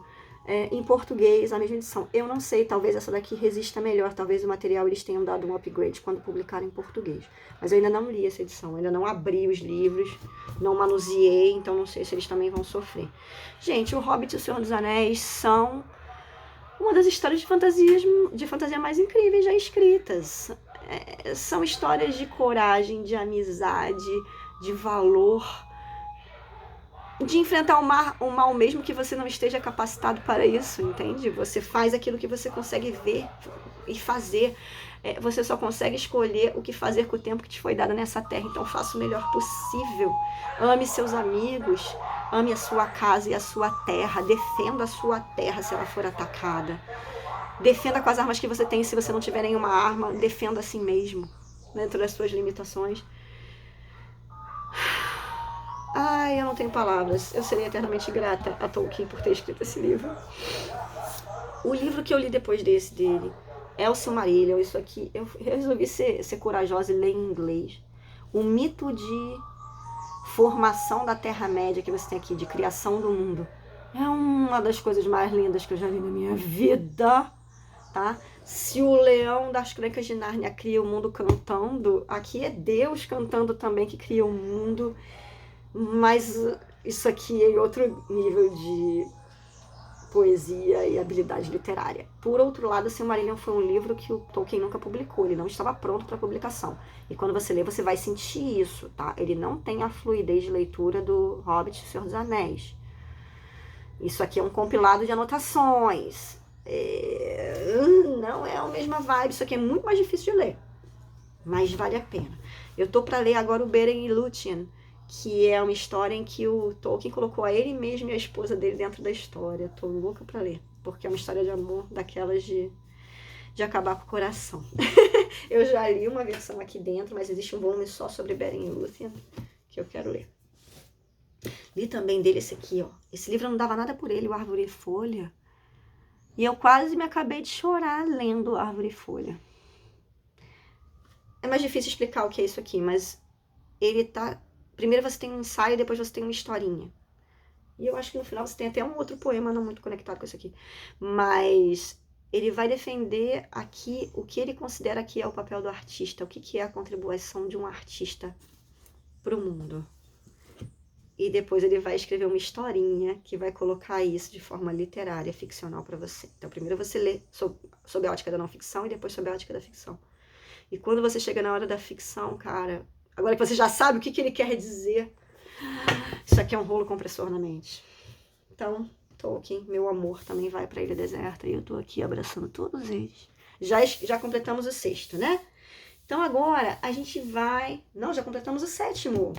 Em português, a mesma edição. Eu não sei, talvez essa daqui resista melhor. Talvez o material eles tenham dado um upgrade quando publicaram em português. Mas eu ainda não li essa edição. Ainda não abri os livros. Não manuseei. Então não sei se eles também vão sofrer. Gente, O Hobbit e O Senhor dos Anéis são uma das histórias de fantasia mais incríveis já escritas. São histórias de coragem, de amizade, de valor, de enfrentar o mal mesmo que você não esteja capacitado para isso, entende? Você faz aquilo que você consegue ver e fazer. Você só consegue escolher o que fazer com o tempo que te foi dado nessa terra. Então faça o melhor possível. Ame seus amigos, ame a sua casa e a sua terra. Defenda a sua terra se ela for atacada. Defenda com as armas que você tem. Se você não tiver nenhuma arma, defenda a si mesmo, dentro das suas limitações. Ai, eu não tenho palavras. Eu serei eternamente grata a Tolkien por ter escrito esse livro. O livro que eu li depois dele é o Silmarillion. Isso aqui, eu resolvi ser corajosa e ler em inglês. O mito de formação da Terra-média que você tem aqui, de criação do mundo. É uma das coisas mais lindas que eu já li na minha vida, tá? Se o leão das Crônicas de Nárnia cria o mundo cantando, aqui é Deus cantando também que cria o mundo. Mas isso aqui é outro nível de poesia e habilidade literária. Por outro lado, Silmarillion foi um livro que o Tolkien nunca publicou, ele não estava pronto para publicação. E quando você lê, você vai sentir isso, tá? Ele não tem a fluidez de leitura do Hobbit e o Senhor dos Anéis. Isso aqui é um compilado de anotações. Não é a mesma vibe, isso aqui é muito mais difícil de ler. Mas vale a pena. Eu tô para ler agora o Beren e Lúthien, que é uma história em que o Tolkien colocou a ele mesmo e a esposa dele dentro da história. Tô louca pra ler, porque é uma história de amor daquelas de acabar com o coração. Eu já li uma versão aqui dentro, mas existe um volume só sobre Beren e Lúthien que eu quero ler. Li também dele esse aqui, ó. Esse livro eu não dava nada por ele, o Árvore e Folha. E eu quase me acabei de chorar lendo Árvore e Folha. É mais difícil explicar o que é isso aqui, mas ele tá... Primeiro você tem um ensaio, depois você tem uma historinha. E eu acho que no final você tem até um outro poema não muito conectado com isso aqui. Mas ele vai defender aqui o que ele considera que é o papel do artista. O que é a contribuição de um artista para o mundo. E depois ele vai escrever uma historinha que vai colocar isso de forma literária, ficcional para você. Então primeiro você lê sob a ótica da não ficção e depois sob a ótica da ficção. E quando você chega na hora da ficção, cara... Agora que você já sabe o que ele quer dizer, isso aqui é um rolo compressor na mente. Então, Tolkien, meu amor, também vai para a Ilha Deserta e eu tô aqui abraçando todos eles. Já completamos o 6º, né? Então agora a gente vai... Não, já completamos o 7º.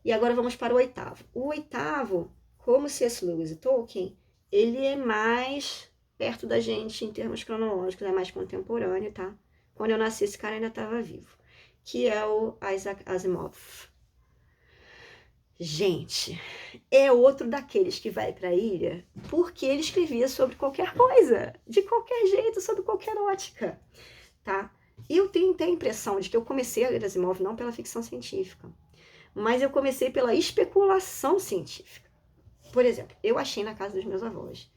E agora vamos para o 8º. O 8º, como C.S. Lewis e Tolkien, ele é mais perto da gente em termos cronológicos, é mais contemporâneo, tá? Quando eu nasci, esse cara ainda estava vivo. Que é o Isaac Asimov. Gente, é outro daqueles que vai para a ilha porque ele escrevia sobre qualquer coisa, de qualquer jeito, sobre qualquer ótica, tá? Eu tenho até a impressão de que eu comecei a ler Asimov não pela ficção científica, mas eu comecei pela especulação científica. Por exemplo, eu achei na casa dos meus avós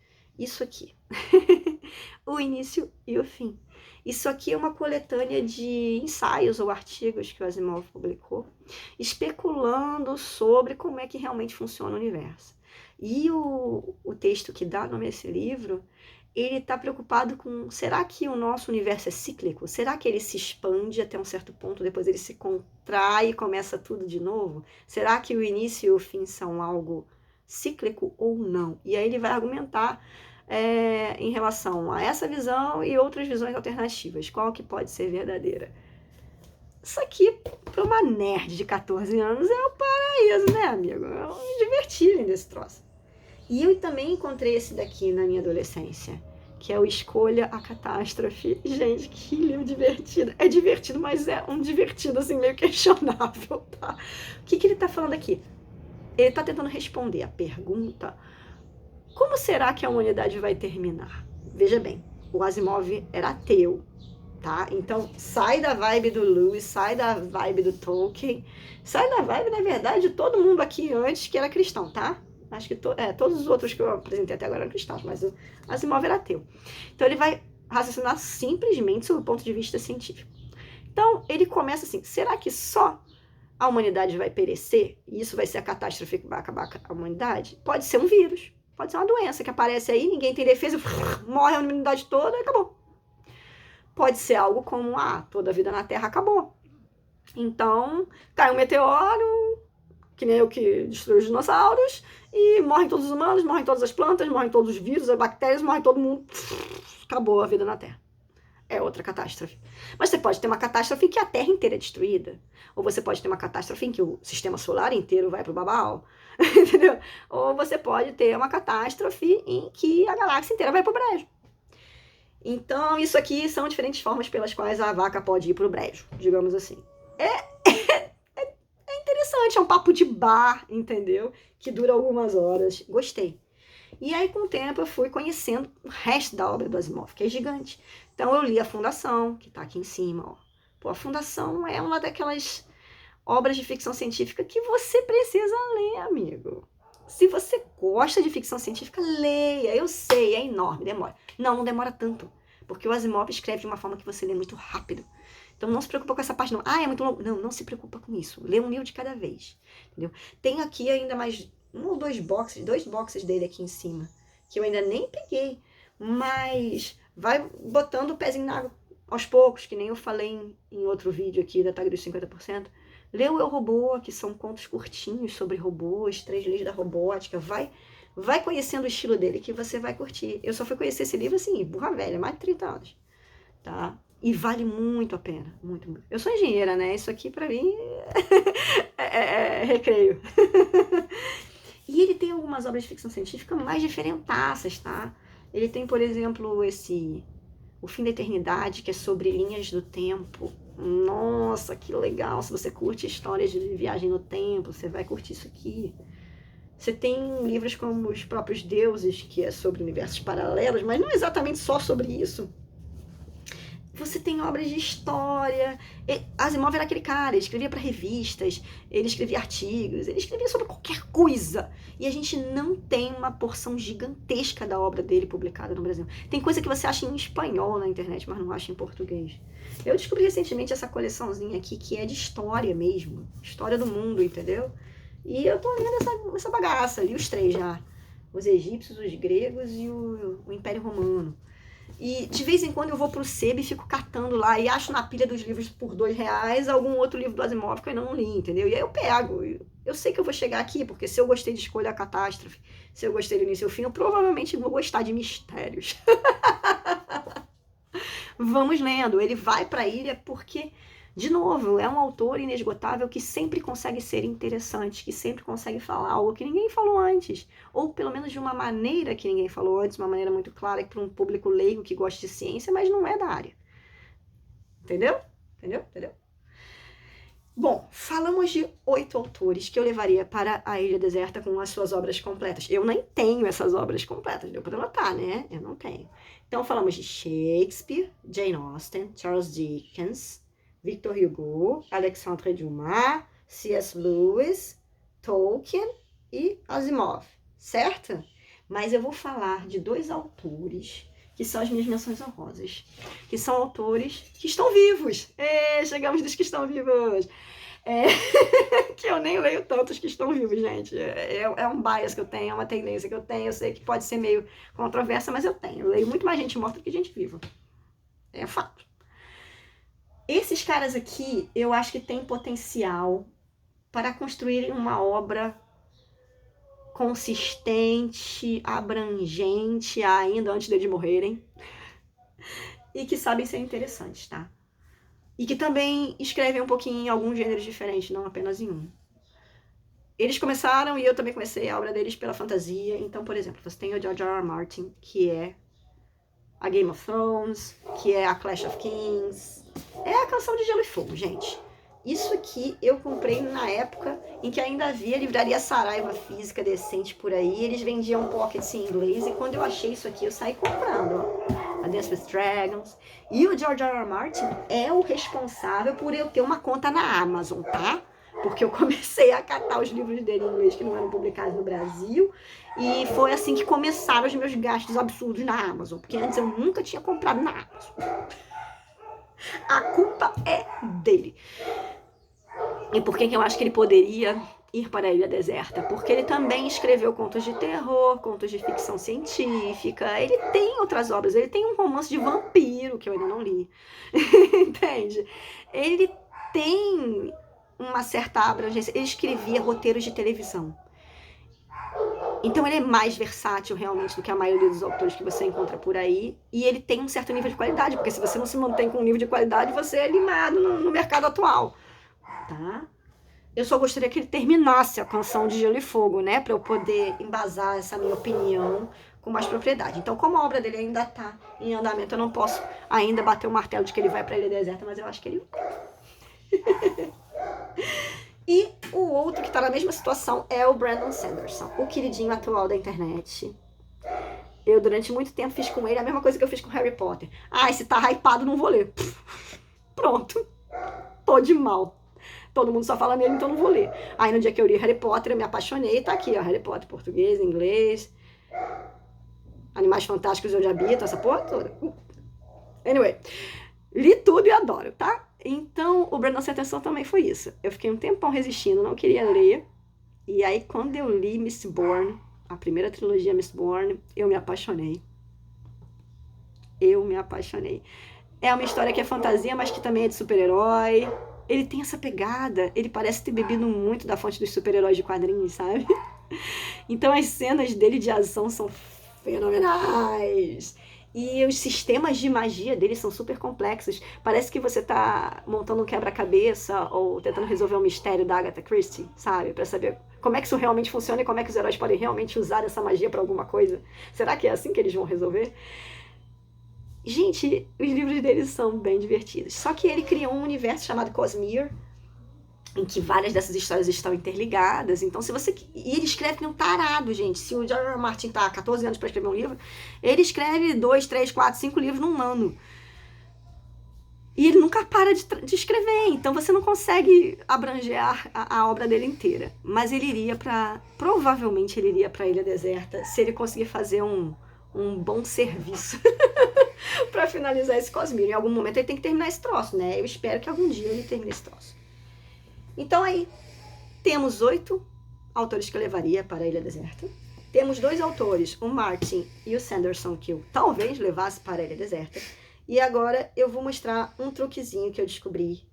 isso aqui. O início e o fim. Isso aqui é uma coletânea de ensaios ou artigos que o Asimov publicou, especulando sobre como é que realmente funciona o universo. E o texto que dá nome a esse livro, ele está preocupado com, será que o nosso universo é cíclico? Será que ele se expande até um certo ponto, depois ele se contrai e começa tudo de novo? Será que o início e o fim são algo cíclico ou não? E aí ele vai argumentar em relação a essa visão e outras visões alternativas. Qual que pode ser verdadeira? Isso aqui, para uma nerd de 14 anos, é o paraíso, né, amigo? Eu me diverti lendo esse troço. E eu também encontrei esse daqui na minha adolescência, que é o Escolha a Catástrofe. Gente, que livro divertido. É divertido, mas é um divertido, assim, meio questionável, tá? O que ele tá falando aqui? Ele tá tentando responder a pergunta: como será que a humanidade vai terminar? Veja bem, o Asimov era ateu, tá? Então, sai da vibe do Lewis, sai da vibe do Tolkien, sai da vibe, na verdade, de todo mundo aqui antes que era cristão, tá? Acho que todos os outros que eu apresentei até agora eram cristãos, mas o Asimov era ateu. Então, ele vai raciocinar simplesmente sob o ponto de vista científico. Então, ele começa assim: será que só a humanidade vai perecer? E isso vai ser a catástrofe que vai acabar com a humanidade? Pode ser um vírus. Pode ser uma doença que aparece aí, ninguém tem defesa, morre a humanidade toda e acabou. Pode ser algo como, toda a vida na Terra acabou. Então, cai um meteoro, que nem o que destruiu os dinossauros, e morrem todos os humanos, morrem todas as plantas, morrem todos os vírus, as bactérias, morre todo mundo. Acabou a vida na Terra. É outra catástrofe. Mas você pode ter uma catástrofe em que a Terra inteira é destruída. Ou você pode ter uma catástrofe em que o sistema solar inteiro vai pro babau. Entendeu? Ou você pode ter uma catástrofe em que a galáxia inteira vai pro brejo. Então, isso aqui são diferentes formas pelas quais a vaca pode ir pro brejo, digamos assim. É interessante, é um papo de bar, entendeu? Que dura algumas horas. Gostei. E aí, com o tempo, eu fui conhecendo o resto da obra do Asimov, que é gigante. Então, eu li A Fundação, que tá aqui em cima, ó. Pô, A Fundação é uma daquelas obras de ficção científica que você precisa ler, amigo. Se você gosta de ficção científica, leia. Eu sei, é enorme, demora. Não demora tanto. Porque o Asimov escreve de uma forma que você lê muito rápido. Então não se preocupa com essa parte, não. É muito longo. Não se preocupa com isso. Lê um livro de cada vez. Entendeu? Tem aqui ainda mais dois boxes dele aqui em cima, que eu ainda nem peguei. Mas vai botando o pezinho na água aos poucos, que nem eu falei em outro vídeo aqui da tag dos 50%. Lê o Eu, Robô, que são contos curtinhos sobre robôs, 3 leis da robótica. Vai conhecendo o estilo dele, que você vai curtir. Eu só fui conhecer esse livro, assim, burra velha, mais de 30 anos. Tá? E vale muito a pena. Muito, muito. Eu sou engenheira, né? Isso aqui, pra mim, é recreio. E ele tem algumas obras de ficção científica mais diferentaças, tá? Ele tem, por exemplo, O Fim da Eternidade, que é sobre linhas do tempo. Nossa, que legal! Se você curte histórias de viagem no tempo, você vai curtir isso aqui. Você tem livros como Os Próprios Deuses, que é sobre universos paralelos, mas não exatamente só sobre isso. Você tem obras de história. Asimov era aquele cara, ele escrevia para revistas, ele escrevia artigos, ele escrevia sobre qualquer coisa. E a gente não tem uma porção gigantesca da obra dele publicada no Brasil. Tem coisa que você acha em espanhol na internet, mas não acha em português. Eu descobri recentemente essa coleçãozinha aqui, que é de história mesmo. História do mundo, entendeu? E eu tô lendo essa bagaça, li os 3 já. Os egípcios, os gregos e o Império Romano. E de vez em quando eu vou pro sebo e fico catando lá e acho na pilha dos livros por R$2 algum outro livro do Asimov que eu ainda não li, entendeu? E aí eu pego. Eu sei que eu vou chegar aqui, porque se eu gostei de Escolha a Catástrofe, se eu gostei do início e o fim, eu provavelmente vou gostar de mistérios. Vamos lendo. Ele vai pra ilha porque, de novo, é um autor inesgotável que sempre consegue ser interessante, que sempre consegue falar algo que ninguém falou antes. Ou pelo menos de uma maneira que ninguém falou antes, uma maneira muito clara para um público leigo que gosta de ciência, mas não é da área. Entendeu? Bom, falamos de 8 autores que eu levaria para a Ilha Deserta com as suas obras completas. Eu nem tenho essas obras completas, deu para notar, né? Eu não tenho. Então falamos de Shakespeare, Jane Austen, Charles Dickens, Victor Hugo, Alexandre Dumas, C.S. Lewis, Tolkien e Asimov, certo? Mas eu vou falar de 2 autores que são as minhas menções honrosas, que são autores que estão vivos. Chegamos dos que estão vivos. Que eu nem leio tantos que estão vivos, gente. É um bias que eu tenho, é uma tendência que eu tenho. Eu sei que pode ser meio controversa, mas eu tenho. Eu leio muito mais gente morta do que gente viva. É fato. Esses caras aqui, eu acho que têm potencial para construírem uma obra consistente, abrangente, ainda antes deles morrerem, e que sabem ser interessantes, tá? E que também escrevem um pouquinho em alguns gêneros diferentes, não apenas em um. Eles começaram, e eu também comecei a obra deles pela fantasia. Então, por exemplo, você tem o George R. R. Martin, que é a Game of Thrones, que é a Clash of Kings. É a Canção de Gelo e Fogo, gente. Isso aqui eu comprei na época em que ainda havia livraria Saraiva física decente por aí. Eles vendiam pockets em inglês, e quando eu achei isso aqui, eu saí comprando, ó. A Dance with Dragons. E o George R. R. Martin é o responsável por eu ter uma conta na Amazon, tá? Porque eu comecei a catar os livros dele em inglês que não eram publicados no Brasil. E foi assim que começaram os meus gastos absurdos na Amazon. Porque antes eu nunca tinha comprado na Amazon. A culpa é dele. E por que eu acho que ele poderia ir para a Ilha Deserta? Porque ele também escreveu contos de terror, contos de ficção científica. Ele tem outras obras. Ele tem um romance de vampiro que eu ainda não li. Entende? Ele tem uma certa abrangência. Ele escrevia roteiros de televisão. Então ele é mais versátil realmente do que a maioria dos autores que você encontra por aí. E ele tem um certo nível de qualidade, porque se você não se mantém com um nível de qualidade, você é limado no mercado atual. Tá? Eu só gostaria que ele terminasse a Canção de Gelo e Fogo, né? Para eu poder embasar essa minha opinião com mais propriedade. Então, como a obra dele ainda tá em andamento, eu não posso ainda bater o martelo de que ele vai para a Ilha Deserta, mas eu acho que ele vai. E o outro que tá na mesma situação é o Brandon Sanderson, o queridinho atual da internet. Eu, durante muito tempo, fiz com ele a mesma coisa que eu fiz com Harry Potter. Se tá hypado, não vou ler. Pronto. Tô de mal. Todo mundo só fala nele, então não vou ler. Aí no dia que eu li Harry Potter, eu me apaixonei. Tá aqui, ó, Harry Potter, português, inglês. Animais Fantásticos, Onde Habitam, essa porra toda. Anyway, li tudo e adoro, tá? Então, o Brandon Sanderson também foi isso. Eu fiquei um tempão resistindo, não queria ler. E aí, quando eu li Mistborn, a primeira trilogia Mistborn, eu me apaixonei. Eu me apaixonei. É uma história que é fantasia, mas que também é de super-herói. Ele tem essa pegada. Ele parece ter bebido muito da fonte dos super-heróis de quadrinhos, sabe? Então, as cenas dele de ação são fenomenais. E os sistemas de magia dele são super complexos. Parece que você tá montando um quebra-cabeça ou tentando resolver um mistério da Agatha Christie, sabe? Pra saber como é que isso realmente funciona e como é que os heróis podem realmente usar essa magia pra alguma coisa. Será que é assim que eles vão resolver? Gente, os livros dele são bem divertidos. Só que ele criou um universo chamado Cosmere, em que várias dessas histórias estão interligadas. Então, se você... E ele escreve que nem um tarado, gente. Se o George R. R. Martin tá há 14 anos para escrever um livro, ele escreve 2, 3, 4, 5 livros num ano. E ele nunca para de escrever. Então, você não consegue abranger a obra dele inteira. Mas ele iria para... Provavelmente ele iria para a Ilha Deserta se ele conseguir fazer um bom serviço para finalizar esse Cosmere. Em algum momento ele tem que terminar esse troço, né? Eu espero que algum dia ele termine esse troço. Então aí, temos 8 autores que eu levaria para a Ilha Deserta. Temos 2 autores, o Martin e o Sanderson, que eu talvez levasse para a Ilha Deserta. E agora eu vou mostrar um truquezinho que eu descobri.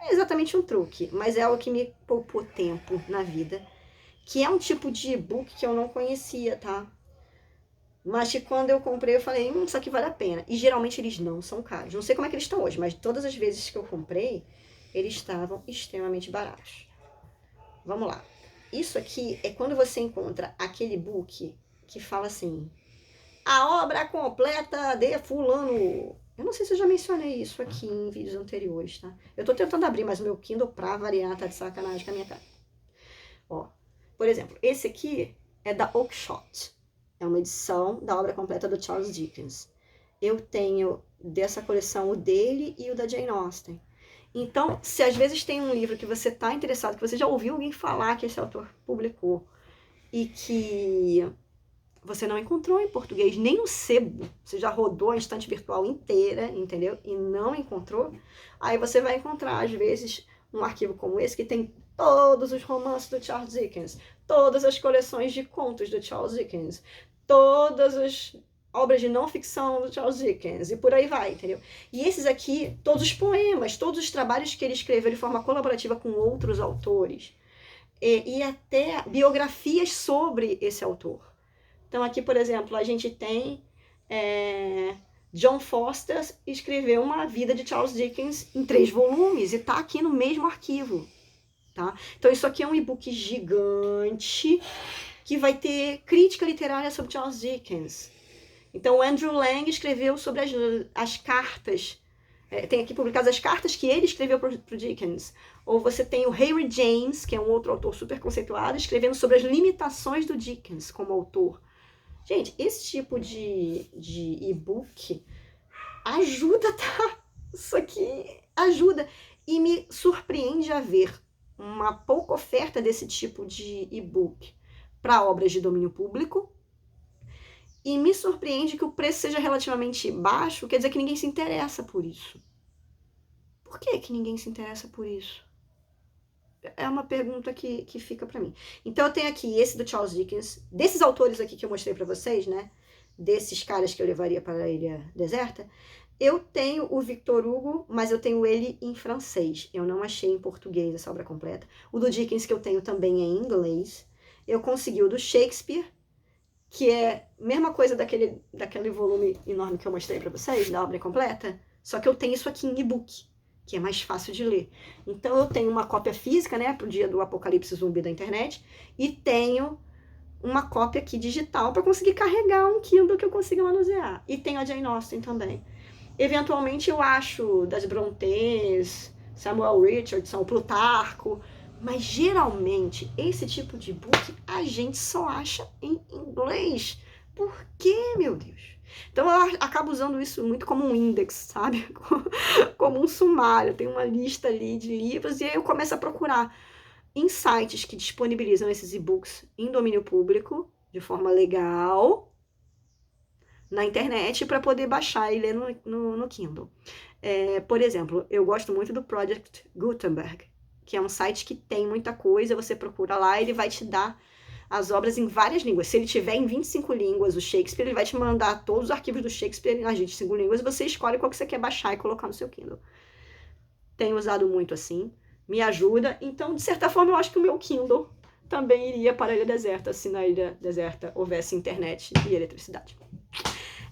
É exatamente um truque, mas é algo que me poupou tempo na vida. Que é um tipo de e-book que eu não conhecia, tá? Mas que quando eu comprei eu falei, isso aqui vale a pena. E geralmente eles não são caros. Não sei como é que eles estão hoje, mas todas as vezes que eu comprei, eles estavam extremamente baratos. Vamos lá. Isso aqui é quando você encontra aquele book que fala assim, a obra completa de fulano. Eu não sei se eu já mencionei isso aqui em vídeos anteriores, tá? Eu tô tentando abrir, mas o meu Kindle, pra variar, tá de sacanagem com a minha cara. Ó, por exemplo, esse aqui é da Oakshott. É uma edição da obra completa do Charles Dickens. Eu tenho dessa coleção o dele e o da Jane Austen. Então, se às vezes tem um livro que você está interessado, que você já ouviu alguém falar que esse autor publicou e que você não encontrou em português nem no sebo, você já rodou a estante virtual inteira, entendeu? E não encontrou, aí você vai encontrar, às vezes, um arquivo como esse que tem todos os romances do Charles Dickens, todas as coleções de contos do Charles Dickens, todas as obras de não ficção do Charles Dickens, e por aí vai, entendeu? E esses aqui, todos os poemas, todos os trabalhos que ele escreveu de forma colaborativa com outros autores, e até biografias sobre esse autor. Então aqui, por exemplo, a gente tem John Foster escreveu uma vida de Charles Dickens em 3 volumes e está aqui no mesmo arquivo. Tá? Então isso aqui é um e-book gigante que vai ter crítica literária sobre Charles Dickens. Então, o Andrew Lang escreveu sobre as cartas, tem aqui publicadas as cartas que ele escreveu para o Dickens. Ou você tem o Harry James, que é um outro autor super conceituado, escrevendo sobre as limitações do Dickens como autor. Gente, esse tipo de e-book ajuda, tá? Isso aqui ajuda. E me surpreende a ver uma pouca oferta desse tipo de e-book para obras de domínio público. E me surpreende que o preço seja relativamente baixo, quer dizer que ninguém se interessa por isso. Por que ninguém se interessa por isso? É uma pergunta que fica para mim. Então eu tenho aqui esse do Charles Dickens, desses autores aqui que eu mostrei para vocês, né? Desses caras que eu levaria para a Ilha Deserta. Eu tenho o Victor Hugo, mas eu tenho ele em francês. Eu não achei em português essa obra completa. O do Dickens que eu tenho também é em inglês. Eu consegui o do Shakespeare, que é a mesma coisa daquele volume enorme que eu mostrei para vocês, da obra completa, só que eu tenho isso aqui em e-book, que é mais fácil de ler. Então eu tenho uma cópia física, né, pro dia do apocalipse zumbi da internet, e tenho uma cópia aqui digital para conseguir carregar um Kindle que eu consiga manusear. E tenho a Jane Austen também. Eventualmente eu acho das Brontës, Samuel Richardson, Plutarco, mas geralmente esse tipo de book a gente só acha em inglês. Por quê, meu Deus? Então eu acabo usando isso muito como um index, sabe? Como um sumário. Tem uma lista ali de livros e aí eu começo a procurar em sites que disponibilizam esses e-books em domínio público, de forma legal, na internet, para poder baixar e ler no Kindle. Por exemplo, eu gosto muito do Project Gutenberg, que é um site que tem muita coisa, você procura lá, ele vai te dar as obras em várias línguas. Se ele tiver em 25 línguas o Shakespeare, ele vai te mandar todos os arquivos do Shakespeare nas 25 línguas e você escolhe qual que você quer baixar e colocar no seu Kindle. Tenho usado muito assim, me ajuda. Então, de certa forma, eu acho que o meu Kindle também iria para a Ilha Deserta, se na Ilha Deserta houvesse internet e eletricidade.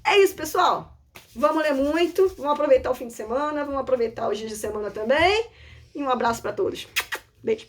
É isso, pessoal. Vamos ler muito, vamos aproveitar o fim de semana, vamos aproveitar os dias de semana também. E um abraço para todos. Beijo.